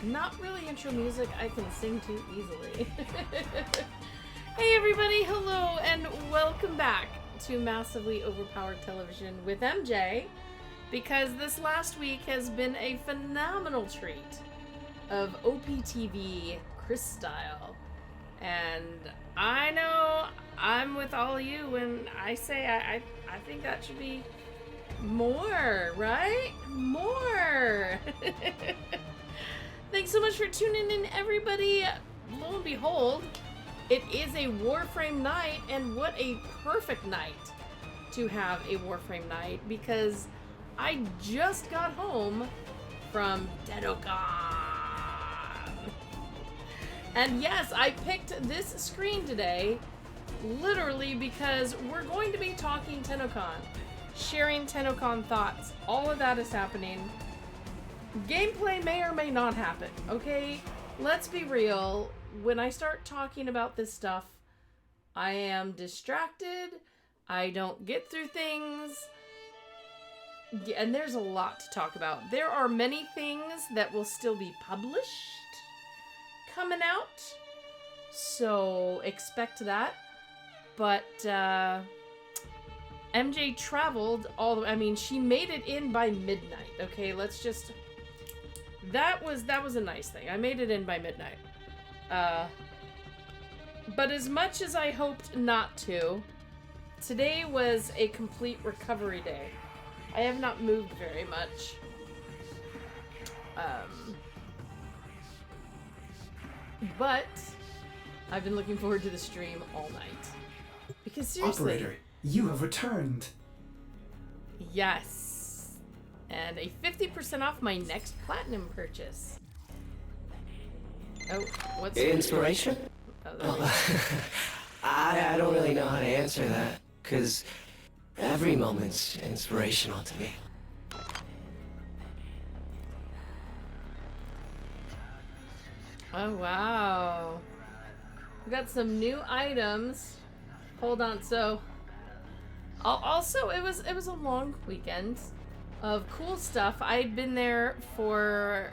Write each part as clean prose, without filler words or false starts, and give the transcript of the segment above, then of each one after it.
Not really intro music I can sing to easily. Hey everybody, hello and welcome back to Massively Overpowered Television with MJ, because this last week has been a phenomenal treat of OPTV Chris style. And I know I'm with all of you when I say I think that should be more, right? More! Thanks so much for tuning in, everybody. Lo and behold, it is a Warframe night, and what a perfect night to have a Warframe night, because I just got home from TennoCon. And yes, I picked this screen today literally because we're going to be talking TennoCon, sharing TennoCon thoughts. All of that is happening. Gameplay may or may not happen, okay? Let's be real. When I start talking about this stuff, I am distracted. I don't get through things. And there's a lot to talk about. There are many things that will still be published coming out, so expect that. But MJ traveled all the way. I mean, she made it in by midnight, okay? Let's just... That was a nice thing. I made it in by midnight. But as much as I hoped not to, today was a complete recovery day. I have not moved very much. But I've been looking forward to the stream all night. Because seriously... Operator, you have returned. Yes. And a 50% off my next platinum purchase. Oh, what's... Inspiration? I don't really know how to answer that, because every moment's inspirational to me. Oh, wow. We got some new items. Hold on, so... Also, it was a long weekend of cool stuff. I'd been there for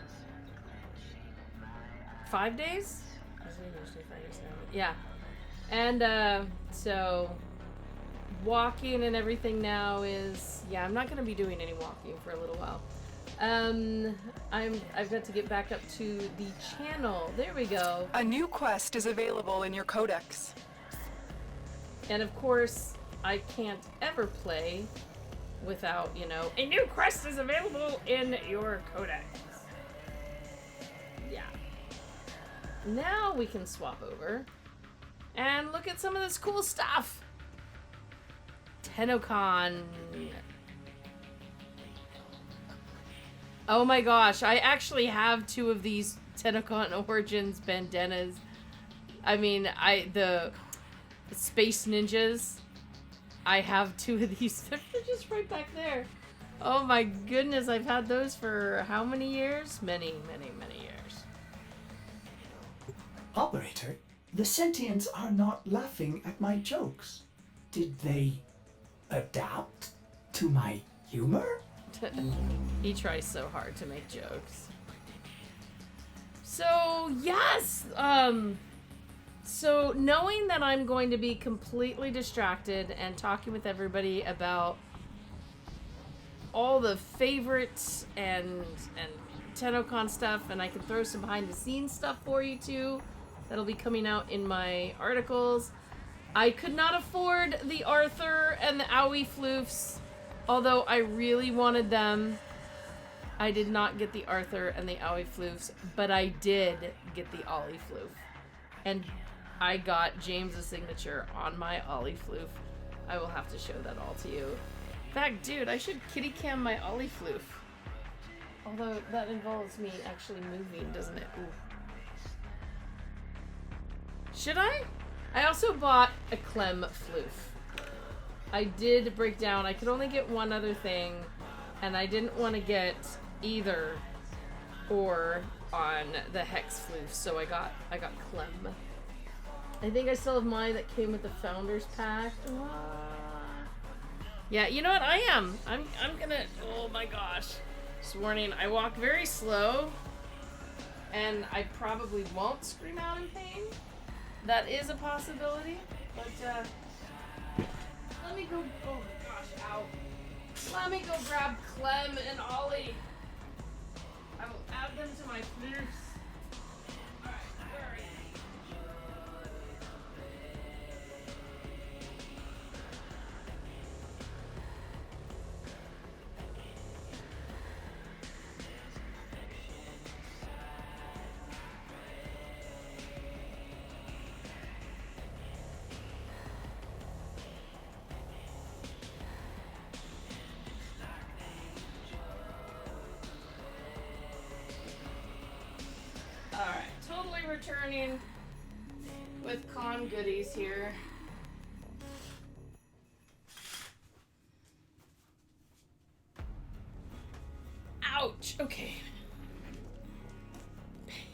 5 days? Yeah. And, so... walking and everything now is... Yeah, I'm not going to be doing any walking for a little while. I've got to get back up to the channel. There we go. A new quest is available in your codex. And of course, I can't ever play without, you know, a new quest is available in your codex. Yeah. Now we can swap over and look at some of this cool stuff. TennoCon. Oh my gosh, I actually have 2 of these TennoCon Origins bandanas. I mean, the Space Ninjas. I have 2 of these. They're just right back there. Oh my goodness, I've had those for how many years? Many, many, many years. Operator, the sentients are not laughing at my jokes. Did they adapt to my humor? He tries so hard to make jokes. So, yes! So, knowing that I'm going to be completely distracted and talking with everybody about all the favorites and TennoCon stuff, and I can throw some behind-the-scenes stuff for you, too, that'll be coming out in my articles. I could not afford the Arthur and the Owie floofs, although I really wanted them. I did not get the Arthur and the Owie floofs, but I did get the Ollie floof. And I got James's signature on my Ollie floof. I will have to show that all to you. In fact, dude, I should kitty cam my Ollie floof. Although that involves me actually moving, doesn't it? Ooh. Should I? I also bought a Clem floof. I did break down. I could only get one other thing, and I didn't want to get either or on the Hex floof, so I got Clem. I think I still have mine that came with the Founders Pack. Yeah, you know what? I'm gonna... Oh my gosh. This morning, I walk very slow. and I probably won't scream out in pain. That is a possibility, but let me go. Oh my gosh, ow! Let me go grab Clem and Ollie. I will add them to my flutes. All right, where are you? Alright, totally returning with con goodies here. Ouch! Okay.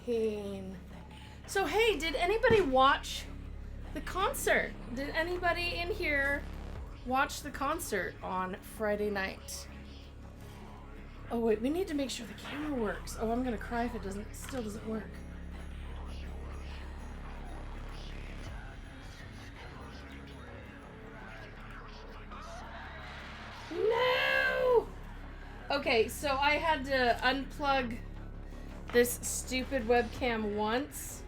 Pain. So hey, did anybody watch the concert? Did anybody in here watch the concert on Friday night? Oh wait, we need to make sure the camera works. Oh, I'm gonna cry if it still doesn't work. No! Okay, so I had to unplug this stupid webcam once,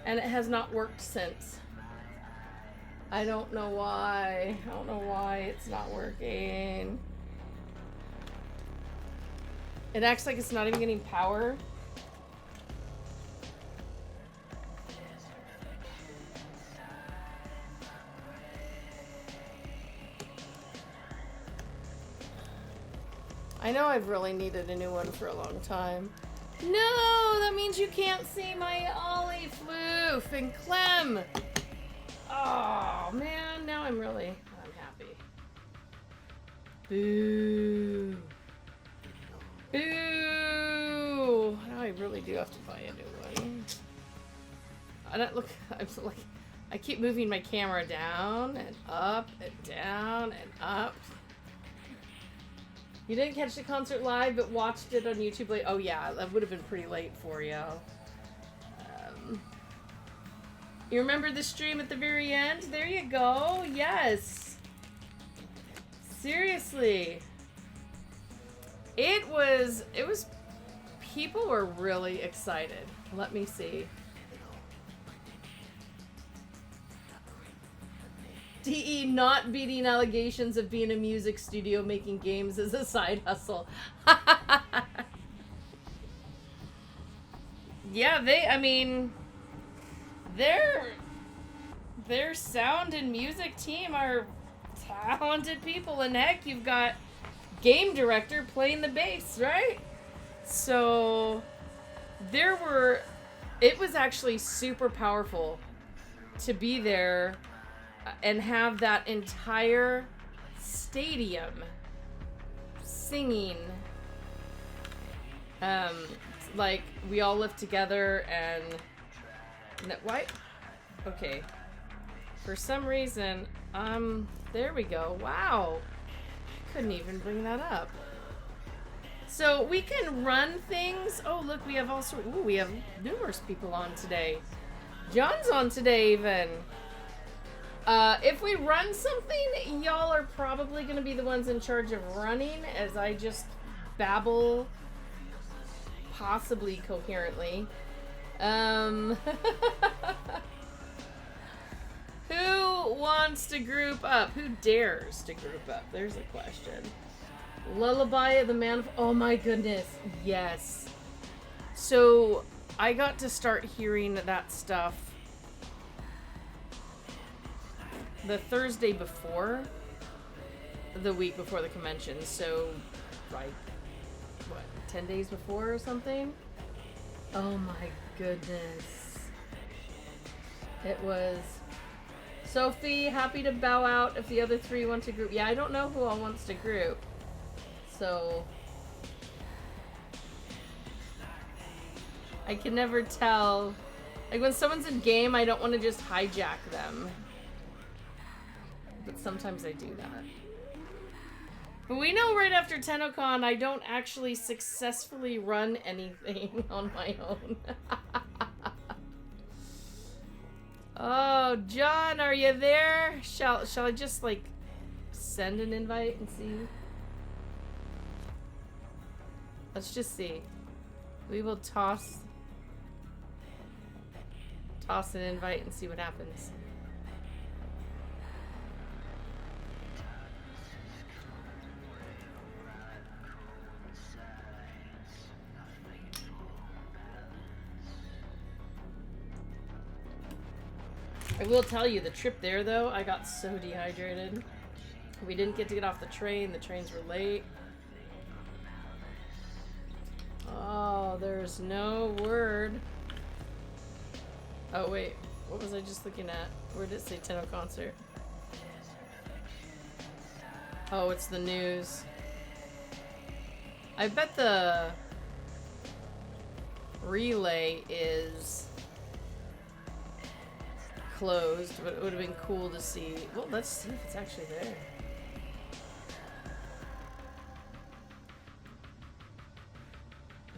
and it has not worked since. I don't know why. I don't know why it's not working. It acts like it's not even getting power. I know I've really needed a new one for a long time. No, that means you can't see my Ollie, Floof, and Clem. Oh man, now I'm happy. Boo. Boo! Now I really do have to buy a new one. I keep moving my camera down and up and down and up. You didn't catch the concert live, but watched it on YouTube late. Oh yeah, that would have been pretty late for you. You remember the stream at the very end? There you go. Yes. Seriously. It was, people were really excited. Let me see. DE not beating allegations of being a music studio making games as a side hustle. Yeah, their sound and music team are talented people, and heck, you've got game director playing the bass, right? So it was actually super powerful to be there and have that entire stadium singing, like we all live together. And why? Okay, for some reason, there we go. Wow, couldn't even bring that up. So we can run things. Oh look, we have we have numerous people on today. John's on today even. If we run something, y'all are probably going to be the ones in charge of running, as I just babble possibly coherently. Who wants to group up? Who dares to group up? There's a question. Lullaby of the Man... Oh my goodness. Yes. So, I got to start hearing that stuff the Thursday before, the week before the convention. So, like, what, 10 days before or something? Oh my goodness. It was... Sophie, happy to bow out if the other three want to group. Yeah, I don't know who all wants to group. So... I can never tell. Like, when someone's in game, I don't want to just hijack them. But sometimes I do that. But we know right after TennoCon, I don't actually successfully run anything on my own. Oh, John, are you there? Shall I just, like, send an invite and see? Let's just see. We will toss an invite and see what happens. I will tell you, the trip there, though, I got so dehydrated. We didn't get to get off the train. The trains were late. Oh, there's no word. Oh, wait. What was I just looking at? Where did it say Tenno concert? Oh, it's the news. I bet the relay is closed, but it would have been cool to see. Well, let's see if it's actually there.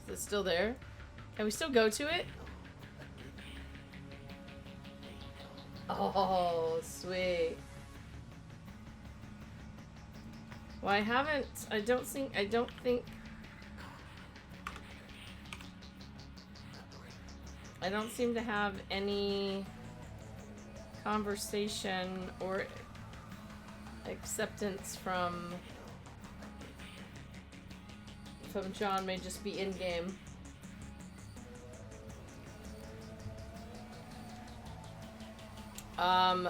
Is it still there? Can we still go to it? Oh, sweet. Well, I don't think I don't seem to have any conversation or acceptance from John. May just be in game.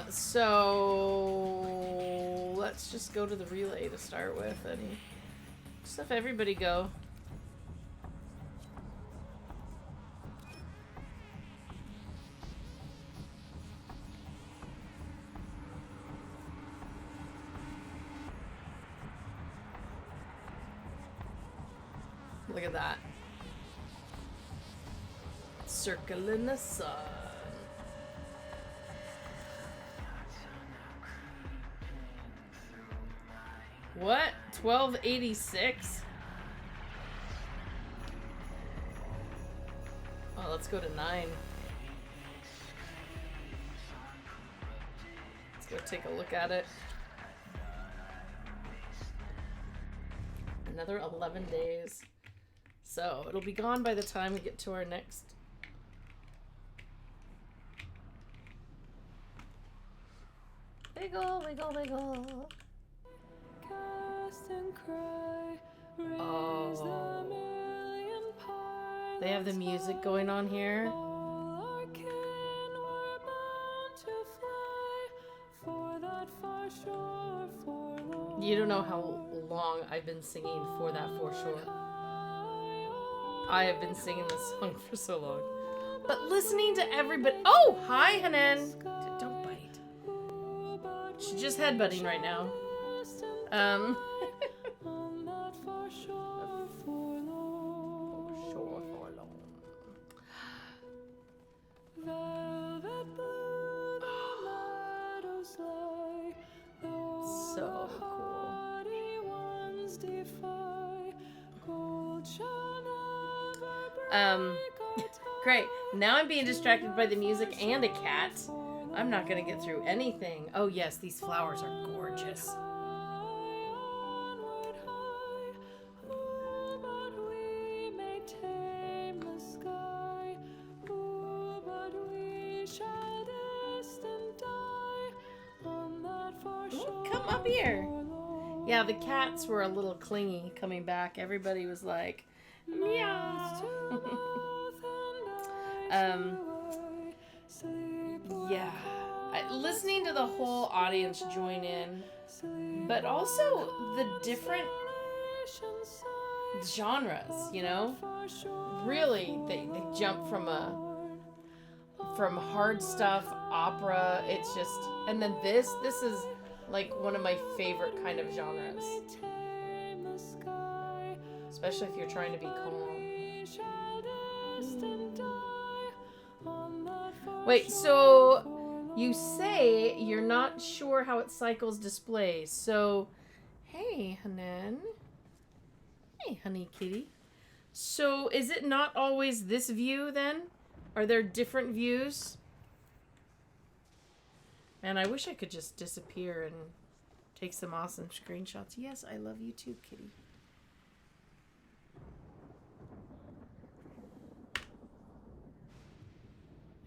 So let's just go to the relay to start with and just have everybody go. Look at that. Circle in the sun. What? 1286? Oh, let's go to 9. Let's go take a look at it. Another 11 days. So, it'll be gone by the time we get to our next. Wiggle, wiggle, wiggle. Oh. They have the music going on here. You don't know how long I've been singing For That For Sure. I have been singing this song for so long. But listening to everybody. Oh, hi, Hanan. Don't bite. She's just headbutting right now. So cool. Great. Now I'm being distracted by the music and a cat. I'm not gonna get through anything. Oh yes, these flowers are gorgeous. Come up here. Yeah, the cats were a little clingy coming back. Everybody was like, meow. Yeah. Listening to the whole audience join in, but also the different genres, you know? Really, they jump from hard stuff, opera, it's just, and then this is like one of my favorite kind of genres. Especially if you're trying to be calm. Wait, so you say you're not sure how it cycles displays. So, Hey, Hanan. Hey, honey kitty. So, is it not always this view, then? Are there different views? Man, I wish I could just disappear and take some awesome screenshots. Yes, I love you too, kitty.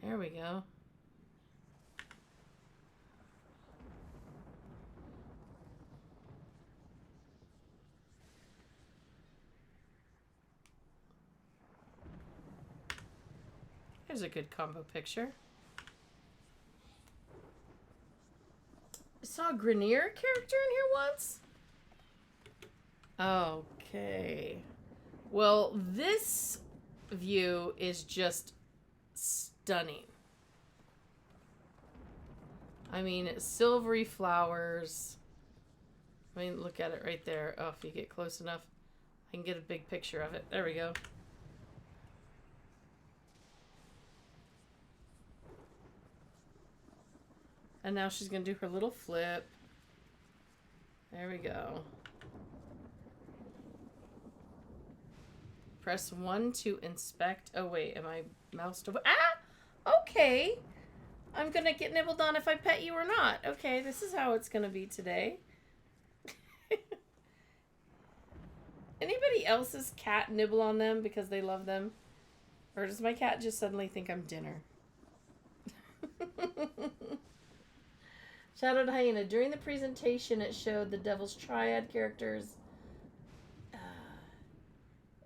There we go. There's a good combo picture. I saw a Grenier character in here once. Okay. Well, this view is just stunning. I mean, silvery flowers. I mean, look at it right there. Oh, if you get close enough, I can get a big picture of it. There we go. And now she's going to do her little flip. There we go. Press 1 to inspect. Oh, wait. Am I moused away? Ah! Okay. I'm going to get nibbled on if I pet you or not. Okay, this is how it's going to be today. Anybody else's cat nibble on them because they love them? Or does my cat just suddenly think I'm dinner? Shout out to Hyena. During the presentation, it showed the Devil's Triad characters.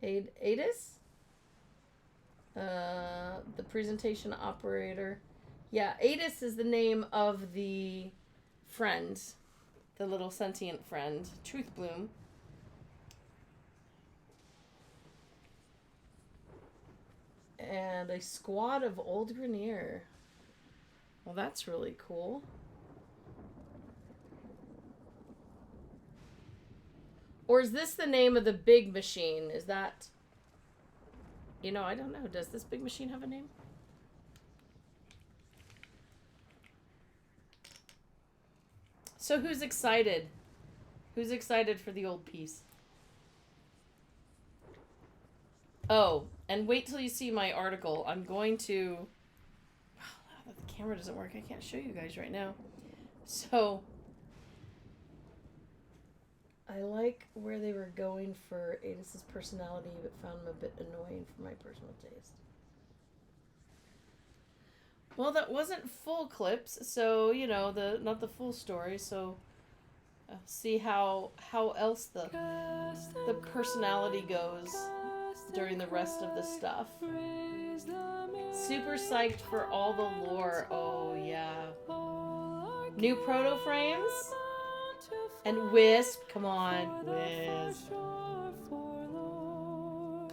Adis? The presentation operator. Yeah, Adis is the name of the friend. The little sentient friend. Truth Bloom. And a squad of old Grenier. Well, that's really cool. Or is this the name of the big machine? Is that... You know, I don't know. Does this big machine have a name? So who's excited? Who's excited for the old piece? Oh, and wait till you see my article. I'm going to... Oh, the camera doesn't work. I can't show you guys right now. So... I like where they were going for Adis's personality, but found him a bit annoying for my personal taste. Well, that wasn't full clips, so, you know, not the full story, so see how else the personality goes during the rest of the stuff. Super psyched for all the lore. Oh, yeah. New proto frames? And Wisp, come on, Wisp. Oh,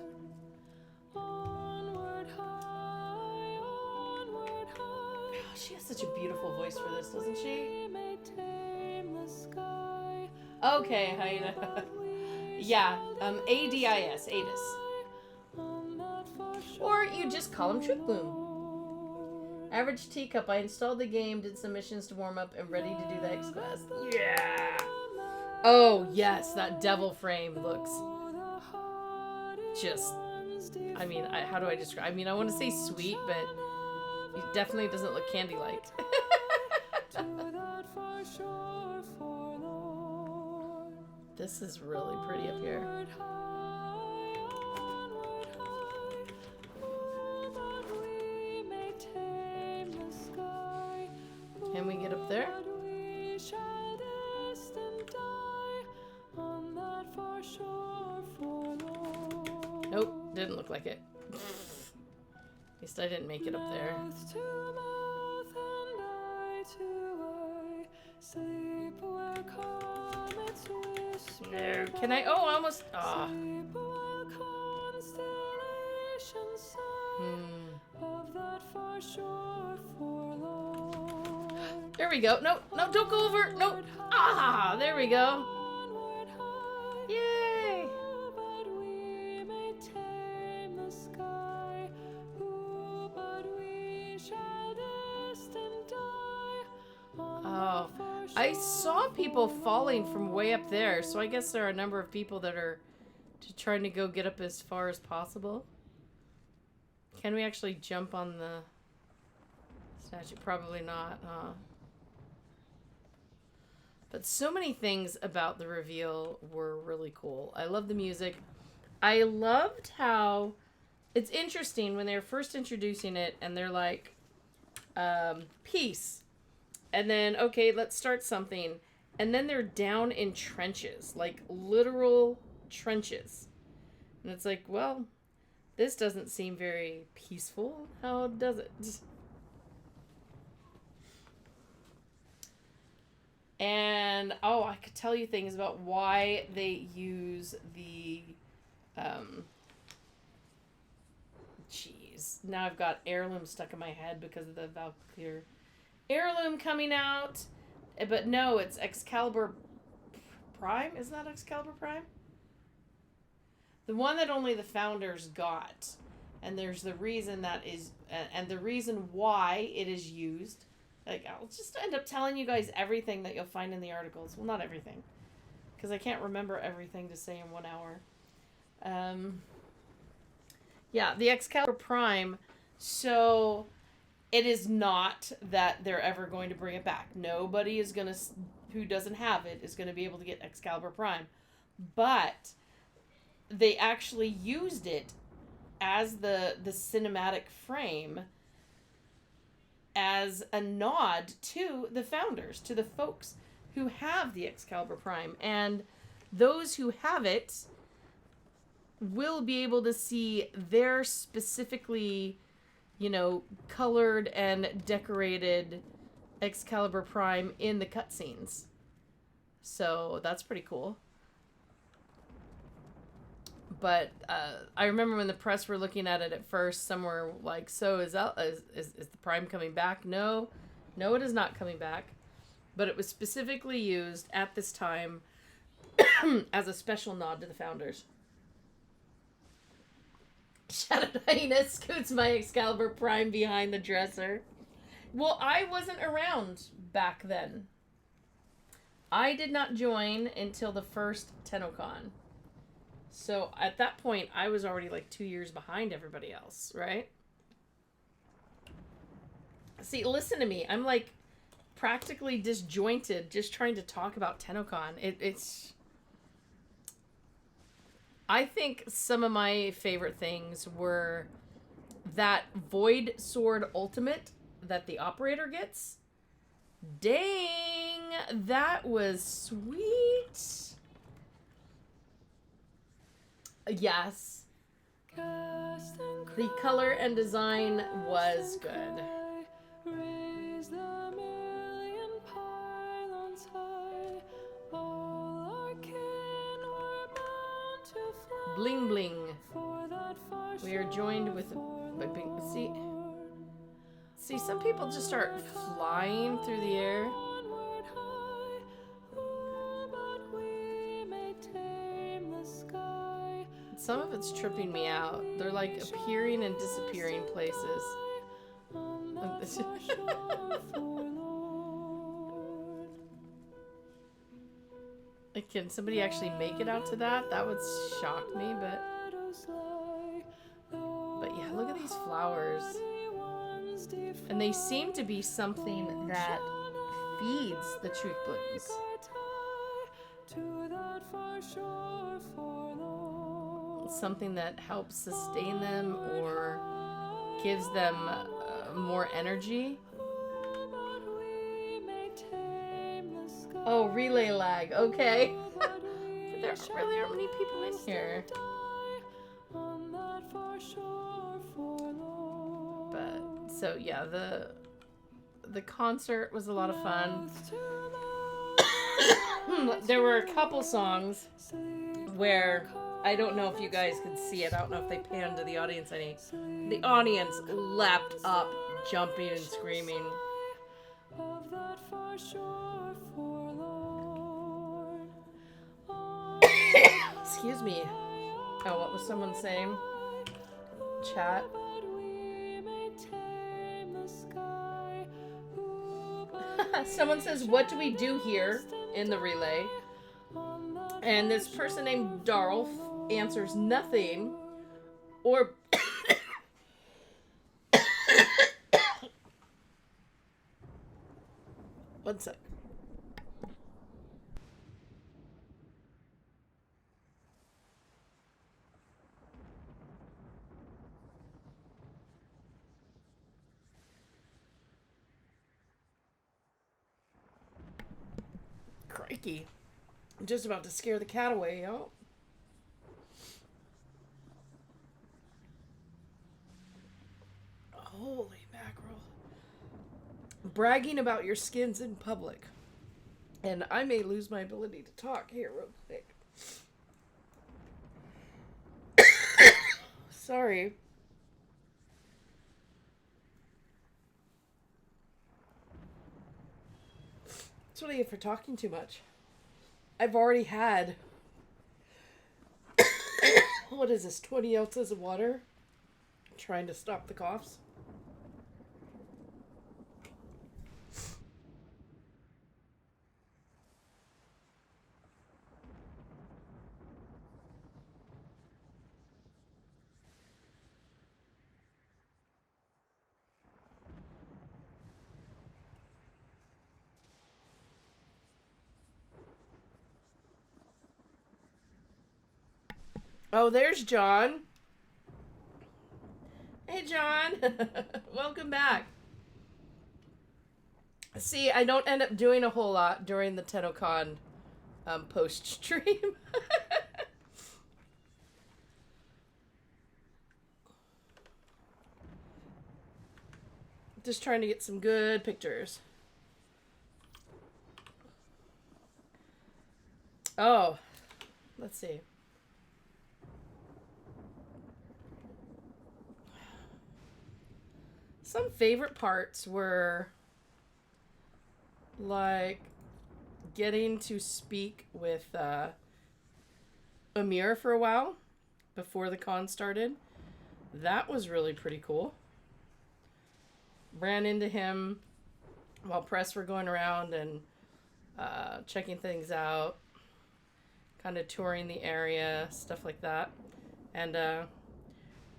she has such a beautiful voice for this, doesn't she? Okay, Hyena. Yeah, Adis, Adis. Or you just call him Truth Bloom. Average teacup. I installed the game, did some missions to warm up, and ready to do the X quest. Yeah. Oh, yes, that devil frame looks just, I mean, how do I describe? I mean, I want to say sweet, but it definitely doesn't look candy-like. This is really pretty up here. Can we get up there? Nope, didn't look like it. At least I didn't make it up there. No, can I? Oh, almost. Ah. There we go. No, no, don't go over. No. Ah, there we go. Yay. Oh, I saw people falling from way up there, so I guess there are a number of people that are trying to go get up as far as possible. Can we actually jump on the statue? Probably not, huh? But so many things about the reveal were really cool. I love the music. I loved how it's interesting when they're first introducing it and they're like, peace. And then, okay, let's start something. And then they're down in trenches, like literal trenches. And it's like, well, this doesn't seem very peaceful. How does it? And, oh, I could tell you things about why they use the, jeez. Now I've got heirloom stuck in my head because of the Valkyr heirloom coming out. But no, it's Excalibur Prime. Isn't that Excalibur Prime? The one that only the founders got. And there's the reason that is, and the reason why it is used. Like, I'll just end up telling you guys everything that you'll find in the articles. Well, not everything. Because I can't remember everything to say in 1 hour. Yeah, the Excalibur Prime. So, it is not that they're ever going to bring it back. Nobody is going to, who doesn't have it, is going to be able to get Excalibur Prime. But they actually used it as the cinematic frame as a nod to the founders, to the folks who have the Excalibur Prime. And those who have it will be able to see their specifically, you know, colored and decorated Excalibur Prime in the cutscenes. So that's pretty cool. But I remember when the press were looking at it at first, some were like, so is the Prime coming back? No, it is not coming back. But it was specifically used at this time as a special nod to the founders. Shadow Hyena scoots my Excalibur Prime behind the dresser. Well, I wasn't around back then. I did not join until the first TennoCon. So at that point, I was already like 2 years behind everybody else, right? See, listen to me. I'm like practically disjointed just trying to talk about TennoCon. It's... I think some of my favorite things were that Void Sword Ultimate that the operator gets. Dang, that was sweet. Yes. The color and design was good. Bling bling. We are joined with see some people just start flying through the air. Some of it's tripping me out. They're like appearing and disappearing places. Can somebody actually make it out to that? That would shock me, but yeah, look at these flowers. And they seem to be something that feeds the truth blooms. Something that helps sustain them or gives them more energy. Oh, relay lag. Okay. But there really aren't many people in here. But so yeah, the concert was a lot of fun. There were a couple songs where I don't know if you guys could see it. I don't know if they panned to the audience any. The audience leapt up, jumping and screaming. Excuse me. Oh, what was someone saying? Chat. Someone says, what do we do here in the relay? And this person named Darl answers nothing. Or... One sec. Crikey. I'm just about to scare the cat away, yo. Holy mackerel. Bragging about your skins in public. And I may lose my ability to talk here real quick. Sorry. That's what I get for talking too much. I've already had... what is this, 20 ounces of water? Trying to stop the coughs. Oh, there's John. Hey, John. Welcome back. See, I don't end up doing a whole lot during the TennoCon post-stream. Just trying to get some good pictures. Oh, let's see. Some favorite parts were like getting to speak with Amir for a while before the con started. That was really pretty cool. Ran into him while press were going around and checking things out, kind of touring the area, stuff like that. And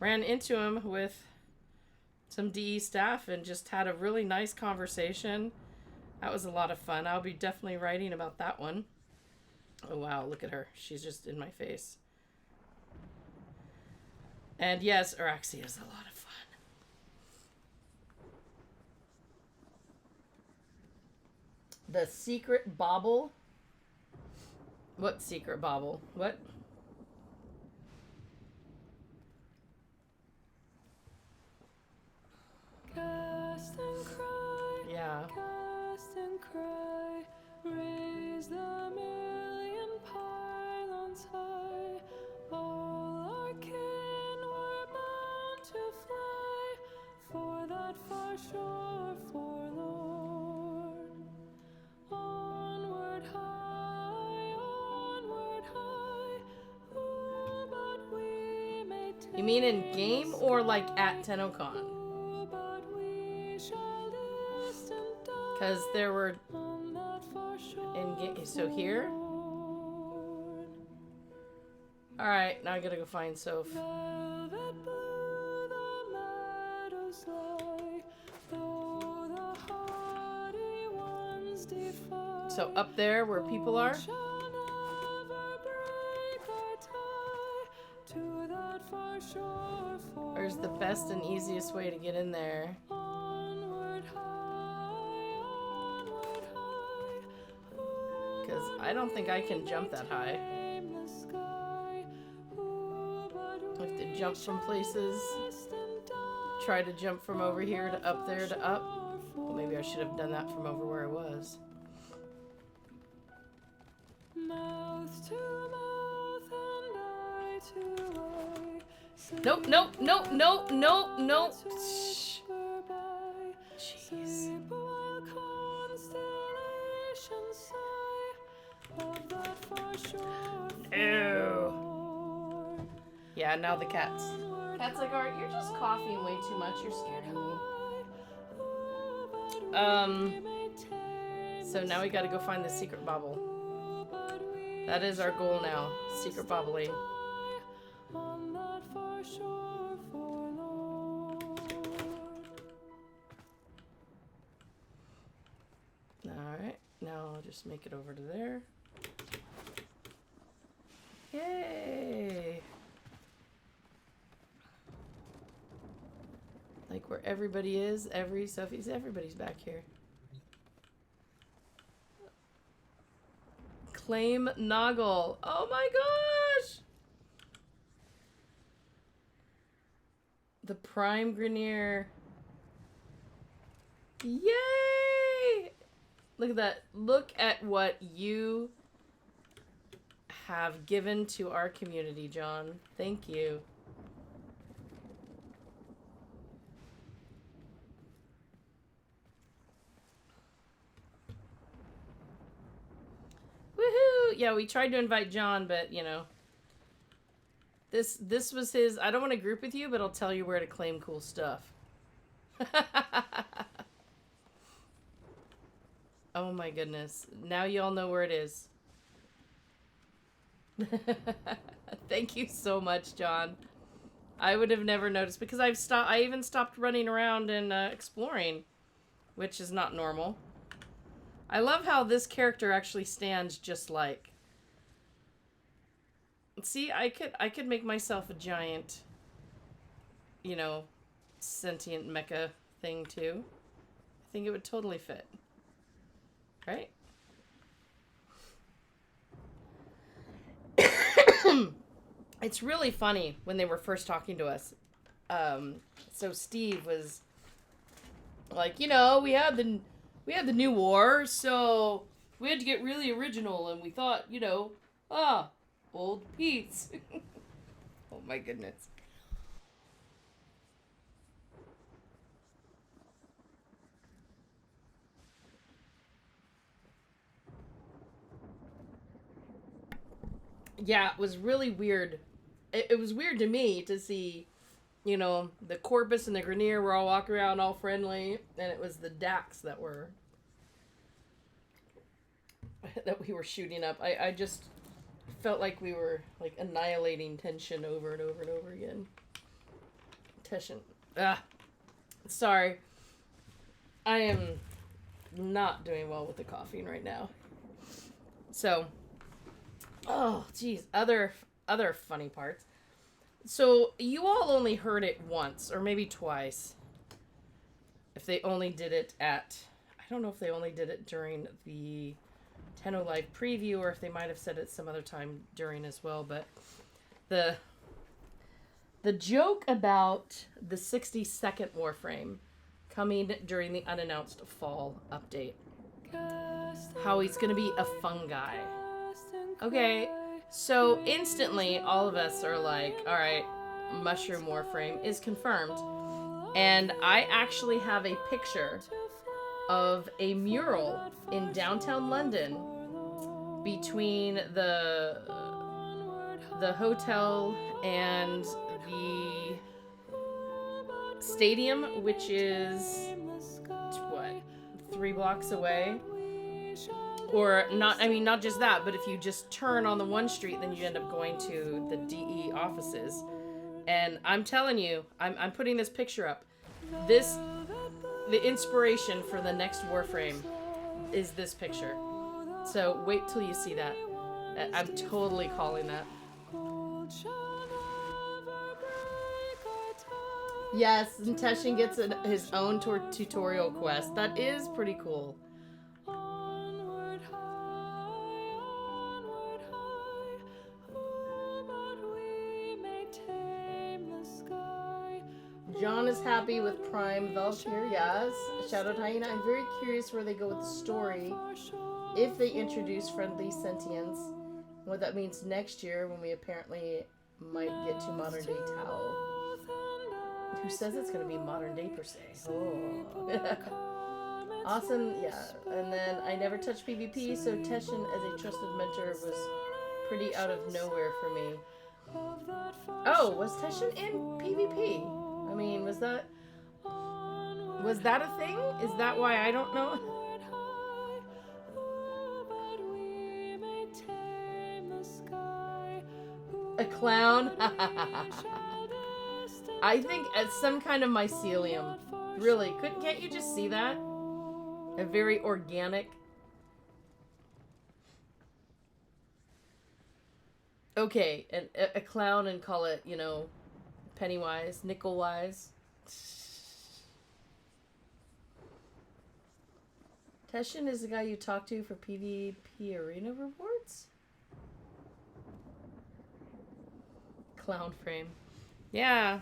ran into him with some DE staff and just had a really nice conversation. That was a lot of fun. I'll be definitely writing about that one. Oh wow, look at her. She's just in my face. And yes, Araxia is a lot of fun. The secret bauble? What secret bauble? What? Cast and cry, Yeah. cast and cry, raise the million pylons high. All our kin were bound to fly for that far shore forlorn. Onward high, ooh, but we may take. You mean in game or like at TennoCon? Because there were in game. So here. All right, now I gotta go find Soph. So up there where people are. Where's the best and easiest way to get in there? Because I don't think I can jump that high. I have to jump from places. Try to jump from over here to up there to up. Well, maybe I should have done that from over where I was. Nope, nope, nope, nope, nope, nope. Jeez. Ew. Yeah, now the cats. Cat's like, alright, you're just coughing way too much. You're scaring me. So now we gotta go find the secret bauble. That is our goal now. Secret bobbling. On that far shore forlorn. Alright, now I'll just make it over to there. Yay! Like where everybody is, everybody's back here. Claim Noggle. Oh my gosh! The Prime Grenier. Yay! Look at that. Look at what you have given to our community, John. Thank you. Woohoo! Yeah, we tried to invite John, but you know. This was his, I don't want to group with you, but I'll tell you where to claim cool stuff. Oh my goodness. Now you all know where it is. Thank you so much, John. I would have never noticed because I even stopped running around and exploring, which is not normal. I love how this character actually stands just like. See, I could make myself a giant, you know, sentient mecha thing too. I think it would totally fit. Right? It's really funny when they were first talking to us. So Steve was like, you know, we had the new war, so we had to get really original, and we thought, you know, old Pete's. Oh my goodness. Yeah, it was really weird. It was weird to me to see, you know, the Corpus and the Grenier were all walking around all friendly, and it was the Dax that we were shooting up. I just felt like we were like annihilating tension over and over and over again. Tension. Sorry. I am not doing well with the coughing right now. So, oh geez, other funny parts. So you all only heard it once or maybe twice. If they only did it at, I don't know if they only did it during the Tenno Live preview or if they might have said it some other time during as well, but the joke about the 60-second Warframe coming during the unannounced fall update. How he's gonna be a fungi. Okay, so instantly all of us are like, alright, Mushroom Warframe is confirmed. And I actually have a picture of a mural in downtown London between the hotel and the stadium, which is what, 3 blocks away? Or not, I mean, not just that, but if you just turn on the one street, then you end up going to the DE offices. And I'm telling you, I'm putting this picture up. The inspiration for the next Warframe is this picture. So wait till you see that. I'm totally calling that. Yes, and Teshin gets his own tutorial quest. That is pretty cool. Onward high, onward high. Oh, but we may tame the sky. John is happy with Prime Valkyr, yes. Shadowed Hyena, I'm very curious where they go with the story. If they introduce friendly sentience, what that means next year when we apparently might get to modern day Tau. Who says it's going to be modern day per se? Oh. Awesome, yeah. And then I never touched PvP, so Teshin as a trusted mentor was pretty out of nowhere for me. Oh, was Teshin in PvP? I mean, was that a thing? Is that why I don't know? A clown? I think it's some kind of mycelium. Really, can't you just see that? A very organic. Okay, a clown and call it, you know, Pennywise, Nickel-wise. Teshin is the guy you talk to for PvP arena rewards? Clown frame. Yeah.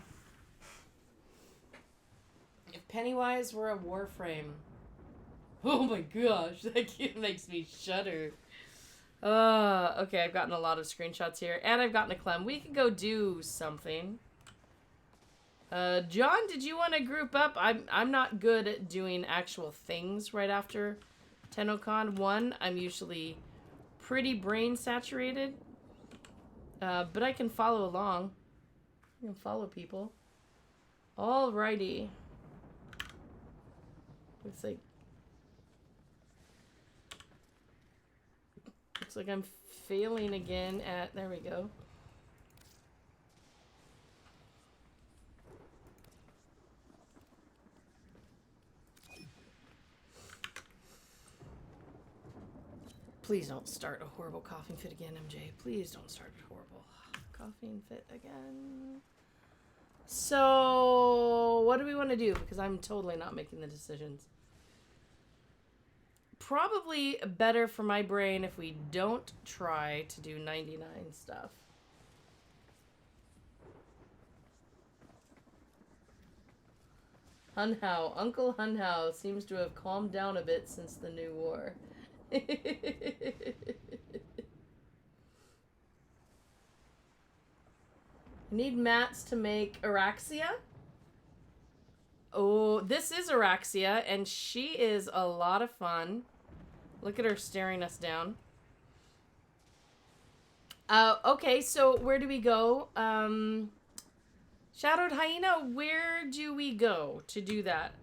If Pennywise were a Warframe. Oh my gosh, that kid makes me shudder. Okay, I've gotten a lot of screenshots here, and I've gotten a Clem. We can go do something. John, did you want to group up? I'm not good at doing actual things right after TennoCon. One, I'm usually pretty brain saturated, but I can follow along. I can follow people. Alrighty. Looks like I'm failing again at, there we go. Please don't start a horrible coughing fit again, MJ. Please don't start a horrible coughing fit again. So, what do we want to do? Because I'm totally not making the decisions. Probably better for my brain if we don't try to do 99 stuff. Hunhao. Uncle Hunhao seems to have calmed down a bit since the new war. Need mats to make Araxia? Oh, this is Araxia, and she is a lot of fun. Look at her staring us down. Okay, so where do we go? Shadowed Hyena, where do we go to do that?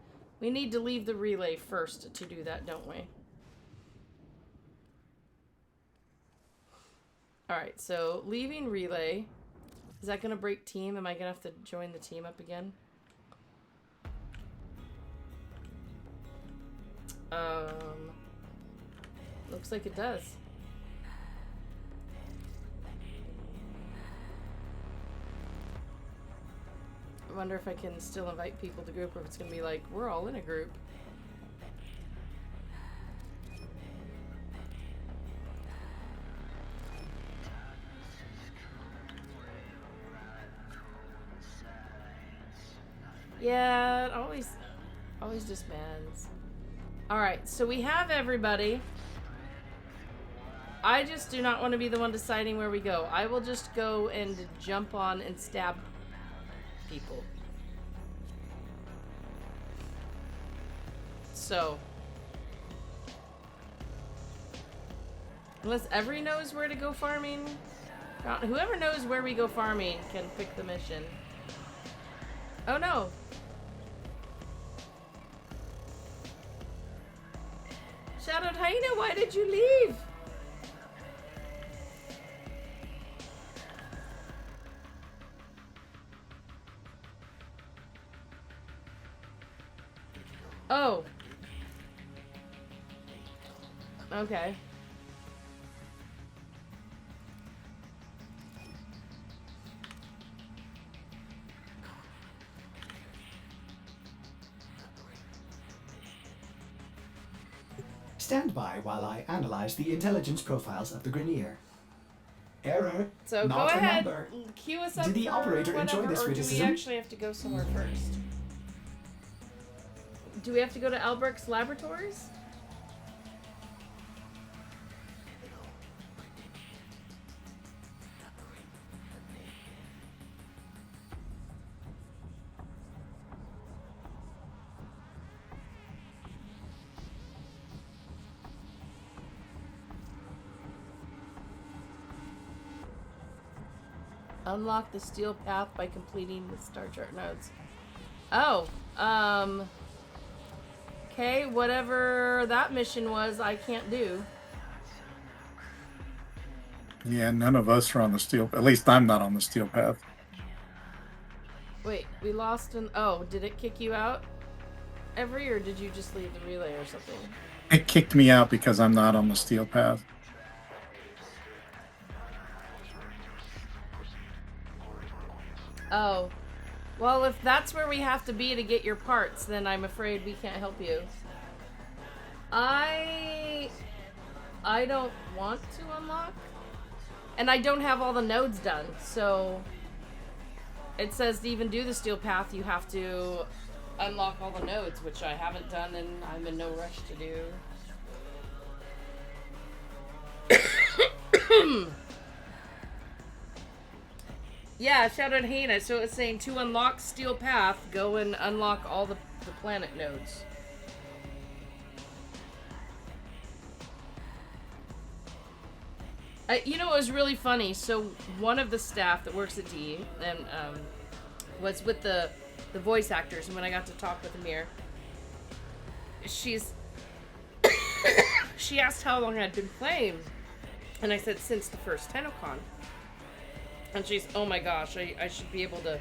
We need to leave the relay first to do that, don't we? Alright, so leaving relay. Is that going to break team? Am I going to have to join the team up again? Looks like it does. I wonder if I can still invite people to group or if it's going to be like, we're all in a group. Yeah, it always disbands. Alright, so we have everybody. I just do not want to be the one deciding where we go. I will just go and jump on and stab people. So. Unless everyone knows where to go farming. Whoever knows where we go farming can pick the mission. Oh no. Shadowed Hyena, why did you leave? Oh. Okay. Stand by while I analyze the intelligence profiles of the Grineer. Error. So not go a ahead, number. cue us up. Did the for operator whatever, enjoy this or criticism? do we actually have to go somewhere first? Do we have to go to Albrecht's laboratories? Unlock the steel path by completing the star chart nodes. Oh, okay, whatever that mission was, I can't do. Yeah, none of us are on the steel. At least I'm not on the steel path. Wait, we lost an... Oh, did it kick you out, Every, or did you just leave the relay or something? It kicked me out because I'm not on the steel path. Oh. Well, if that's where we have to be to get your parts, then I'm afraid we can't help you. I don't want to unlock. And I don't have all the nodes done, so... It says to even do the steel path, you have to unlock all the nodes, which I haven't done and I'm in no rush to do. Yeah, shout out Hannah. So it's saying to unlock steel path, go and unlock all the planet nodes. You know, it was really funny. So one of the staff that works at D and was with the voice actors, and when I got to talk with Amir, she asked how long I'd been playing, and I said since the first TennoCon. And she's, oh my gosh, I should be able to.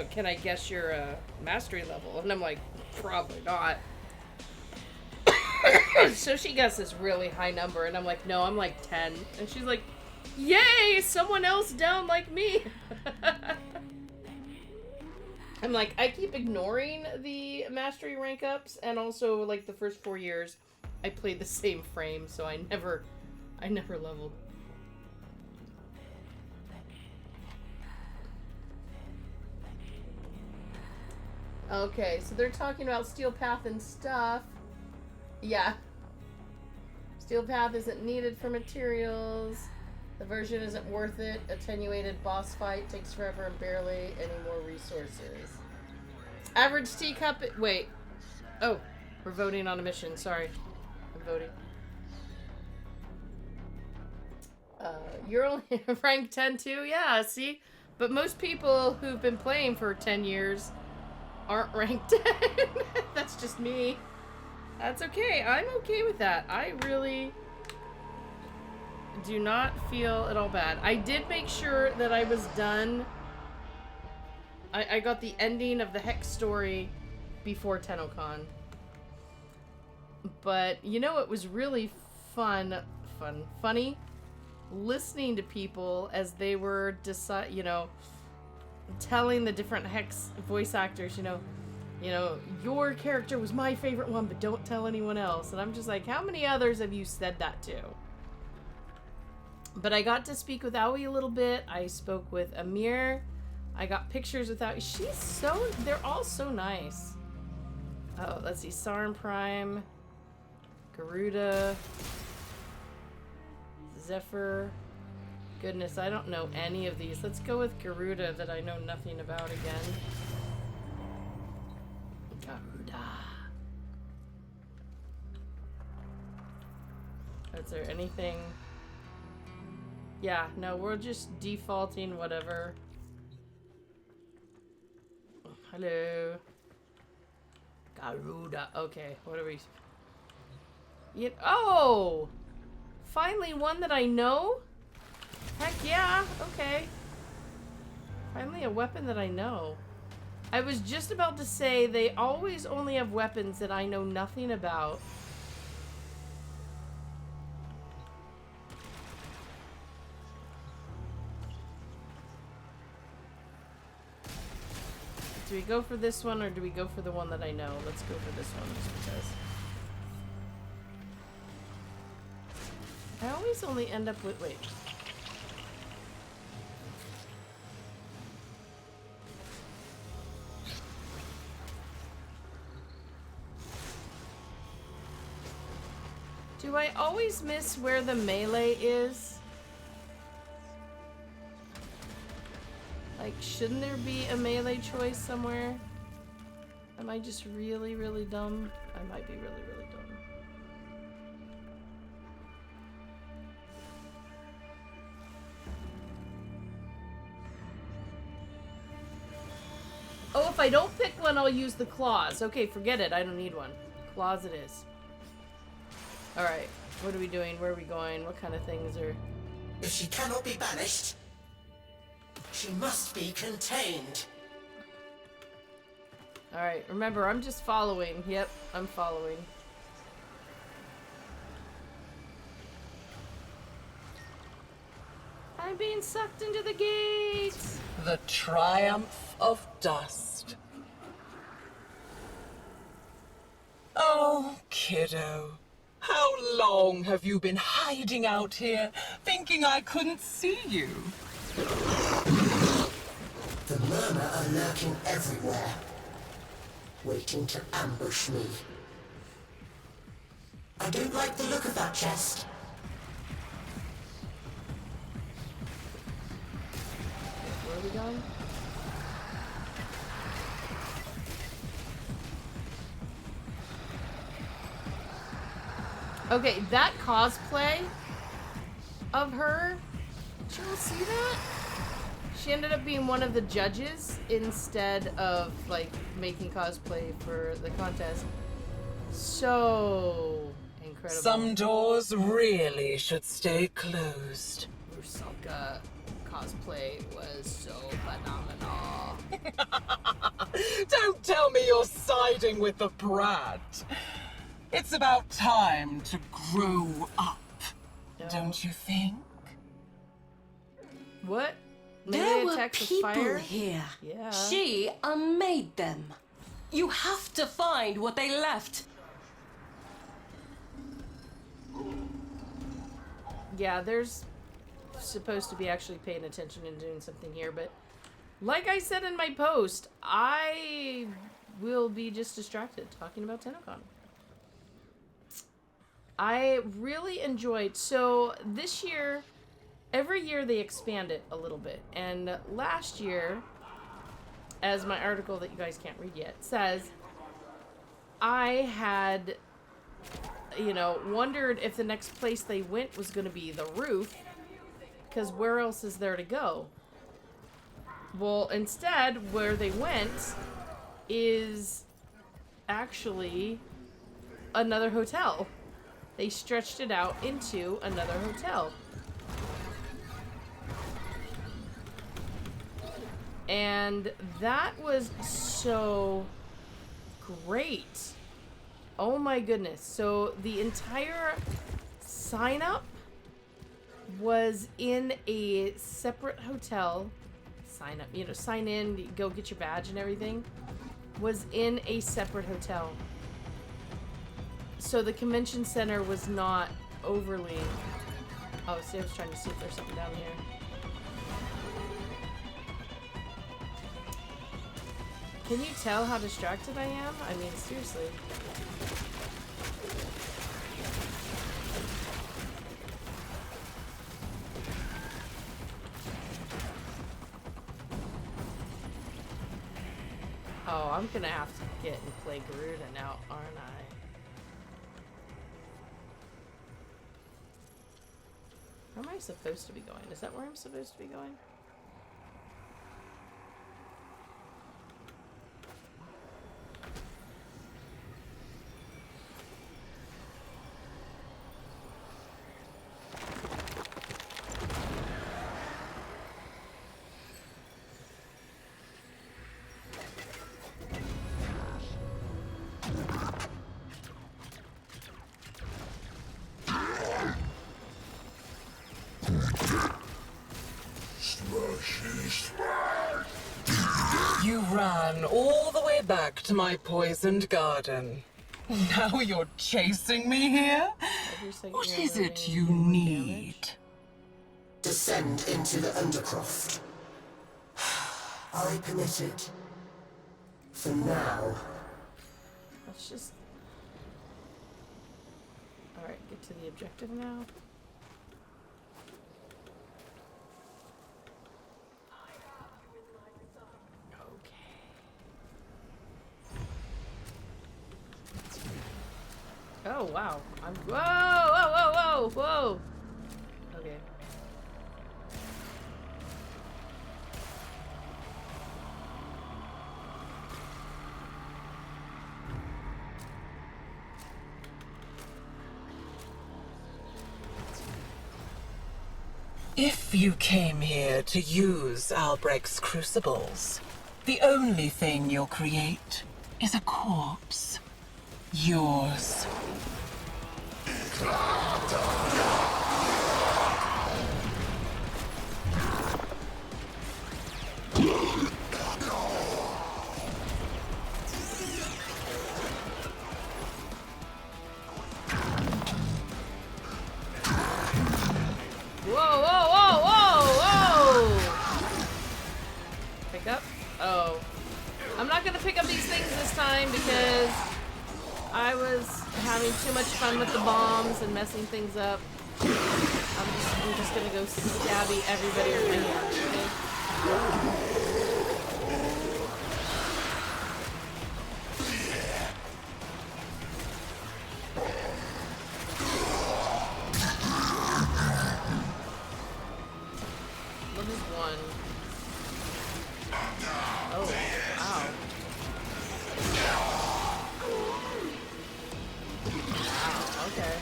Can I guess your mastery level? And I'm like, probably not. So she guessed this really high number, and I'm like, no, I'm like 10. And she's like, yay, someone else down like me. I'm like, I keep ignoring the mastery rank ups, and also like the first 4 years, I played the same frame, so I never leveled. Okay, so they're talking about Steel Path and stuff. Yeah. Steel Path isn't needed for materials. The version isn't worth it. Attenuated boss fight takes forever and barely any more resources. Average teacup... Wait. Oh, we're voting on a mission. Sorry. I'm voting. You're only rank 10 too? Yeah, see? But most people who've been playing for 10 years aren't ranked 10. That's just me. That's okay. I'm okay with that. I really do not feel at all bad. I did make sure that I was done. I got the ending of the Hex story before TennoCon. But, you know, it was really funny listening to people as they were telling the different Hex voice actors, you know, your character was my favorite one, but don't tell anyone else. And I'm just like, how many others have you said that to? But I got to speak with Aoi a little bit. I spoke with Amir. I got pictures with Aoi. They're all so nice. Oh, let's see. Sarn Prime. Garuda. Zephyr. Goodness, I don't know any of these. Let's go with Garuda that I know nothing about again. Garuda. Is there anything? Yeah, no, we're just defaulting whatever. Hello. Garuda. Okay, what are we... Oh! Finally one that I know? Heck yeah, okay. Finally a weapon that I know. I was just about to say they always only have weapons that I know nothing about. Do we go for this one or do we go for the one that I know? Let's go for this one just because. I always only end up with... Wait. Do I always miss where the melee is? Like, shouldn't there be a melee choice somewhere? Am I just really, really dumb? I might be really, really dumb. Oh, if I don't pick one, I'll use the claws. Okay, forget it. I don't need one. Claws it is. Alright, what are we doing? Where are we going? What kind of things are... If she cannot be banished, she must be contained. Alright, remember, I'm just following. Yep, I'm following. I'm being sucked into the gates! The triumph of dust. Oh, kiddo. How long have you been hiding out here, thinking I couldn't see you? The Murmur are lurking everywhere, waiting to ambush me. I don't like the look of that chest. Where are we going? Okay, that cosplay of her, did you all see that? She ended up being one of the judges instead of, like, making cosplay for the contest. So incredible. Some doors really should stay closed. Rusalka cosplay was so phenomenal. Don't tell me you're siding with the brat. It's about time to grow up, don't you think? What? Maybe There they were attacked with people fire? here. Yeah. She unmade them. You have to find what they left. Yeah, there's supposed to be actually paying attention and doing something here, but like I said in my post, I will be just distracted talking about TennoCon. I really enjoyed, so this year, every year they expand it a little bit, and last year, as my article that you guys can't read yet says, I had, you know, wondered if the next place they went was going to be the roof, because where else is there to go? Well, instead, where they went is actually another hotel. They stretched it out into another hotel. And that was so great. Oh my goodness. So the entire sign up was in a separate hotel. Sign up, you know, sign in, go get your badge and everything. Was in a separate hotel. So the convention center was not overly... Oh, see, I was trying to see if there's something down here. Can you tell how distracted I am? I mean, seriously. Oh, I'm gonna have to get and play Garuda now, aren't I? Where am I supposed to be going? Is that where I'm supposed to be going? You ran all the way back to my poisoned garden. Now you're chasing me here? What is it you need? Descend into the Undercroft. I permit it. For now. Let's just... Alright, get to the objective now. Oh, wow. I'm... Whoa! Whoa, whoa, whoa, whoa! Okay. If you came here to use Albrecht's crucibles, the only thing you'll create is a corpse. Yours. Whoa, whoa, whoa, whoa, whoa! Pick up? Oh. I'm not gonna pick up these things this time because I was having too much fun with the bombs and messing things up. I'm just gonna go stabby everybody with my hand, okay? What is one? Oh, wow. Wow, okay.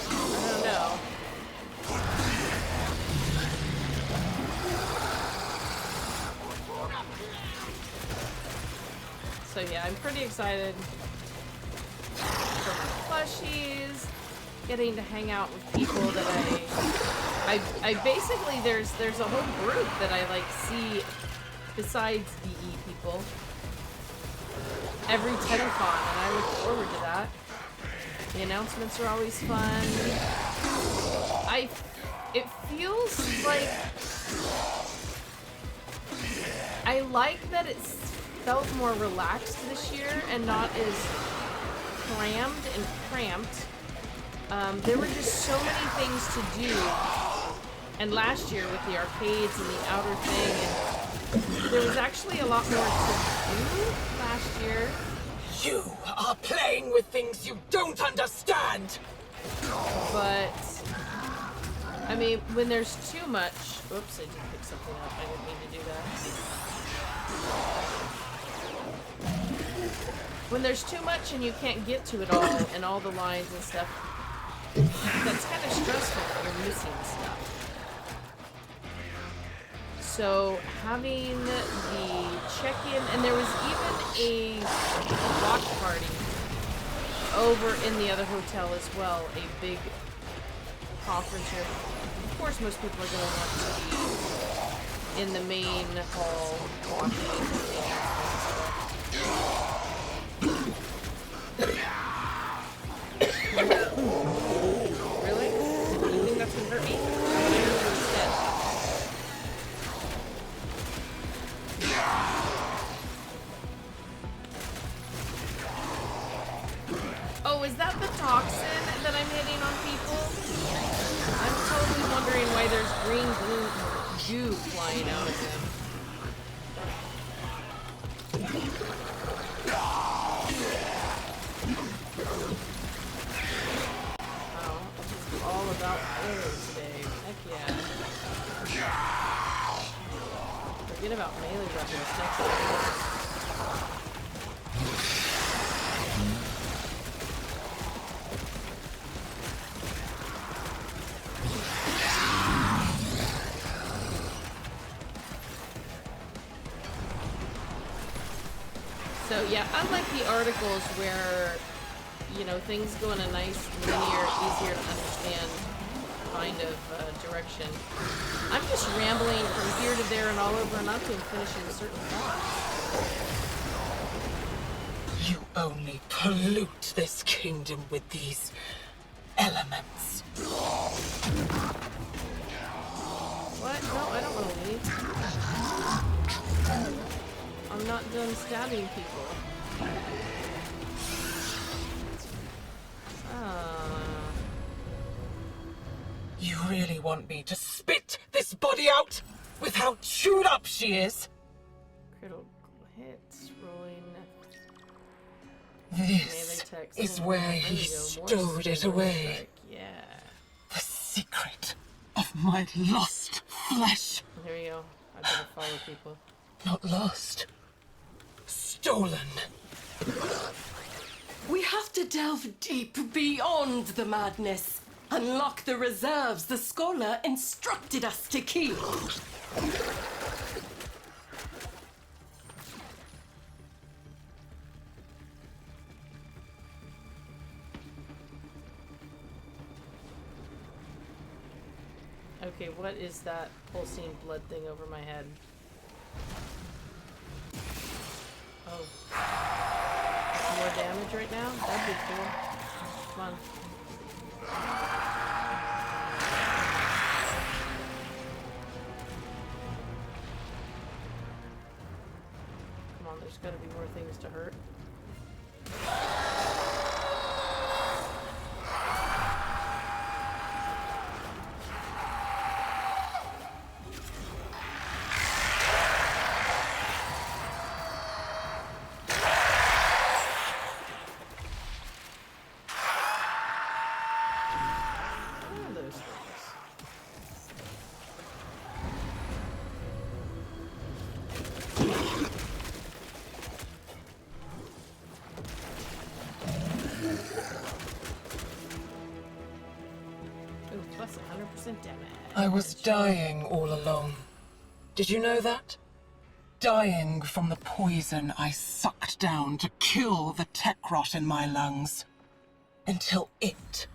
I don't know. So yeah, I'm pretty excited for my plushies, getting to hang out with people that I basically there's a whole group that I like see besides DE people every TennoCon, and I look forward to that. The announcements are always fun. It feels like I like that it's felt more relaxed this year and not as crammed and cramped. There were just so many things to do. And last year with the arcades and the outer thing, and there was actually a lot more to do last year. You are playing with things you don't understand! But, I mean, when there's too much... Oops, I did pick something up. I didn't mean to do that. When there's too much and you can't get to it all, and all the lines and stuff, that's kind of stressful when you're missing stuff. So having the check-in, and there was even a watch party over in the other hotel as well, a big conference here. Of course, most people are going to want to be in the main hall watching the Really? You think that's going to hurt me? Oh, is that the toxin that I'm hitting on people? I'm totally wondering why there's green goo flying out of him. Oh, this is all about melee today. Heck yeah. Forget about melee weapons next time. So yeah, unlike the articles where, you know, things go in a nice, linear, easier to understand kind of direction, I'm just rambling from here to there and all over, and not even finishing certain thoughts. You only pollute this kingdom with these elements. What? No, I don't want to leave. I'm not done stabbing people. You really want me to spit this body out with how chewed up she is? Critical hits, rolling. This is where he stowed it away. Strike. Yeah. The secret of my lost flesh. Here we go. I better follow people. Not lost. stolen. We have to delve deep beyond the madness. Unlock the reserves the scholar instructed us to keep. Okay, what is that pulsing blood thing over my head? Oh. More damage right now? That'd be cool. Come on. Come on, there's gotta be more things to hurt. Plus 100% damage. I was dying all along. Did you know that? Dying from the poison I sucked down to kill the tech rot in my lungs. Until it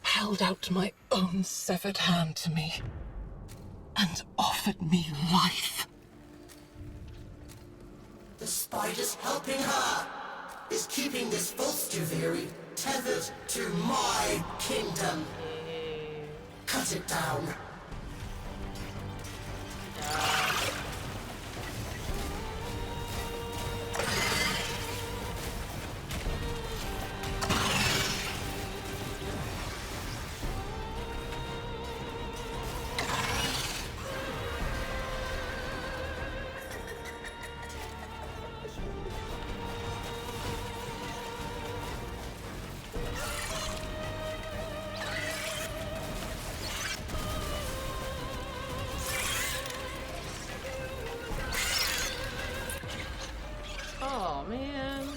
held out my own severed hand to me and offered me life. The spider's helping her, is keeping this Volstuviri tethered to my kingdom. Cut it down. Oh, man.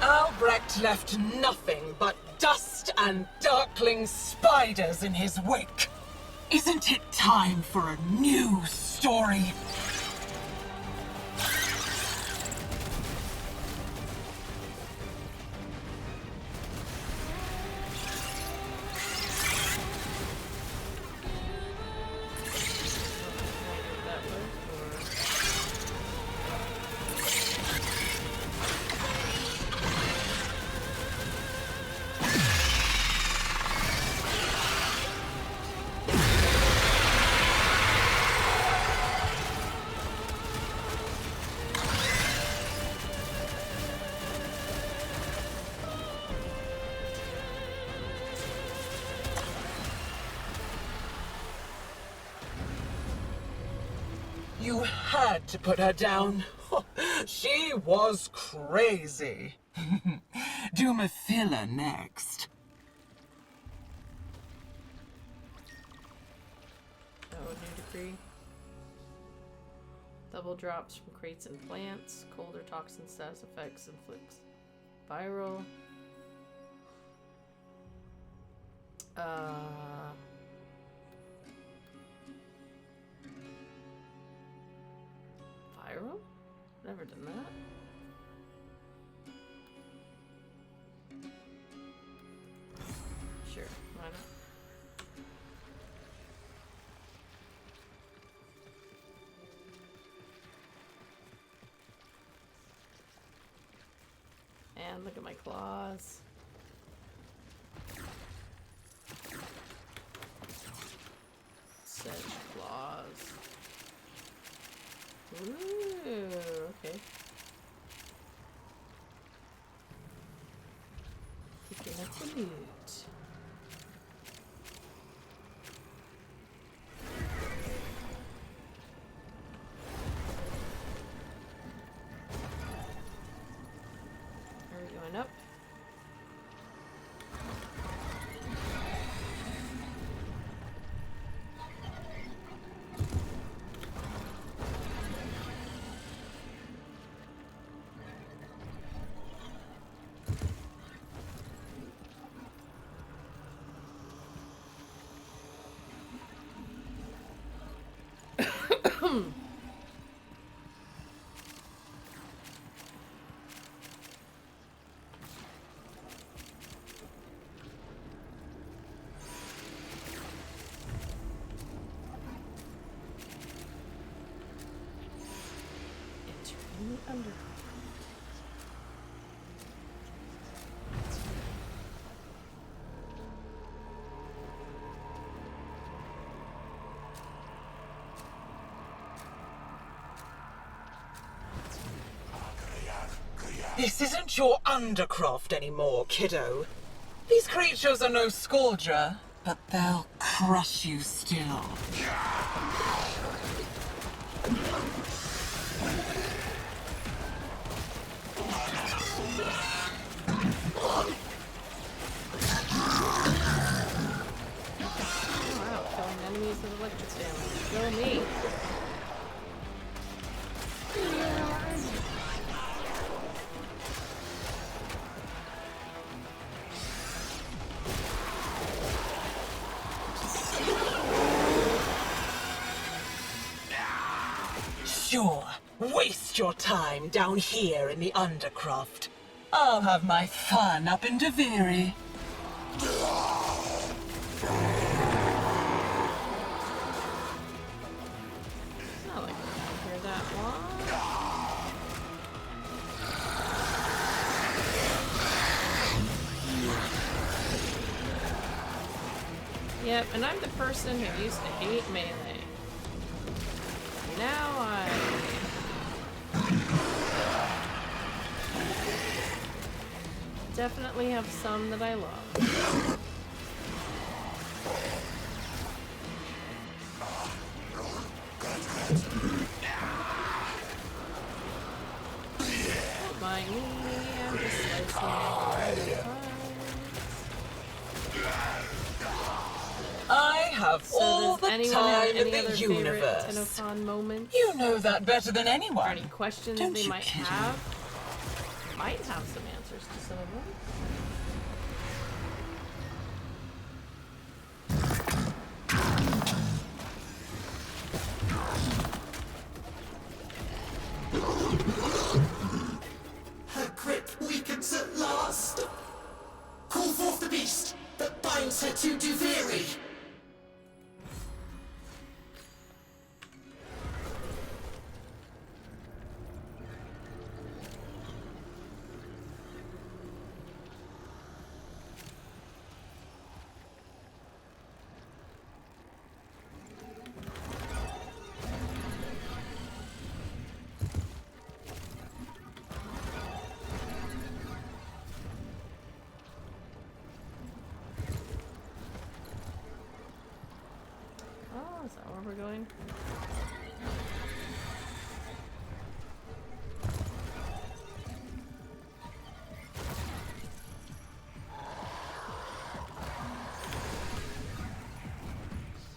Albrecht left nothing but dust and darkling spiders in his wake. Isn't it time for a new story? You had to put her down. She was crazy. Do Mathila next. Oh, new decree. Double drops from crates and plants. Cold or toxin status effects inflicts. Viral. Viral? Never done that. Sure, why not? And look at my claws. Sedge claws. Ooh, okay. Picking up the loot. under. This isn't your undercroft anymore, kiddo. These creatures are no scourger, but they'll crush you still. Wow, killing enemies with electric damage. Go me. Sure, waste your time down here in the undercroft. I'll have my fun up in Deviri. Not like I'm out here that long. Yep, and I'm the person who used to hate melee. Now I definitely have some that I love. Don't mind me, I'm just slicing. I have all So the does anyone have time in any other the favorite universe. TennoCon moments? You know that better than Or anyone. any questions Don't they you, might kiddo? have? Might have some answers to some of them. Her grip weakens at last. Call forth the beast that binds her to Duviri. Oh, is that where we're going?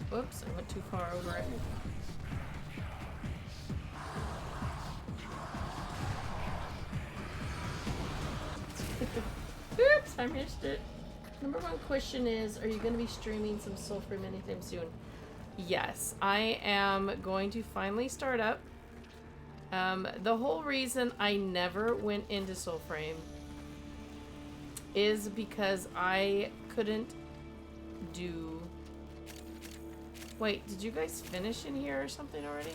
Whoops, I went too far over it. Oops, I missed it. Number one question is, are you going to be streaming some Soulframe anytime soon? Yes, I am going to finally start up. The whole reason I never went into Soulframe is because I couldn't do... Wait, did you guys finish in here or something already?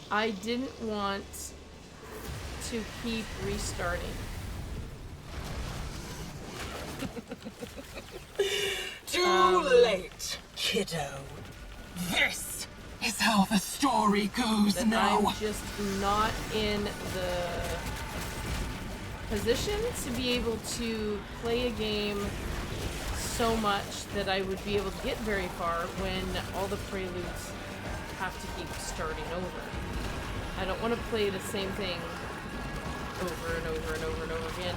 I didn't want to keep restarting. Too late, kiddo. This is how the story goes That now. I'm just not in the position to be able to play a game so much that I would be able to get very far when all the preludes have to keep starting over. I don't want to play the same thing over and over and over and over again.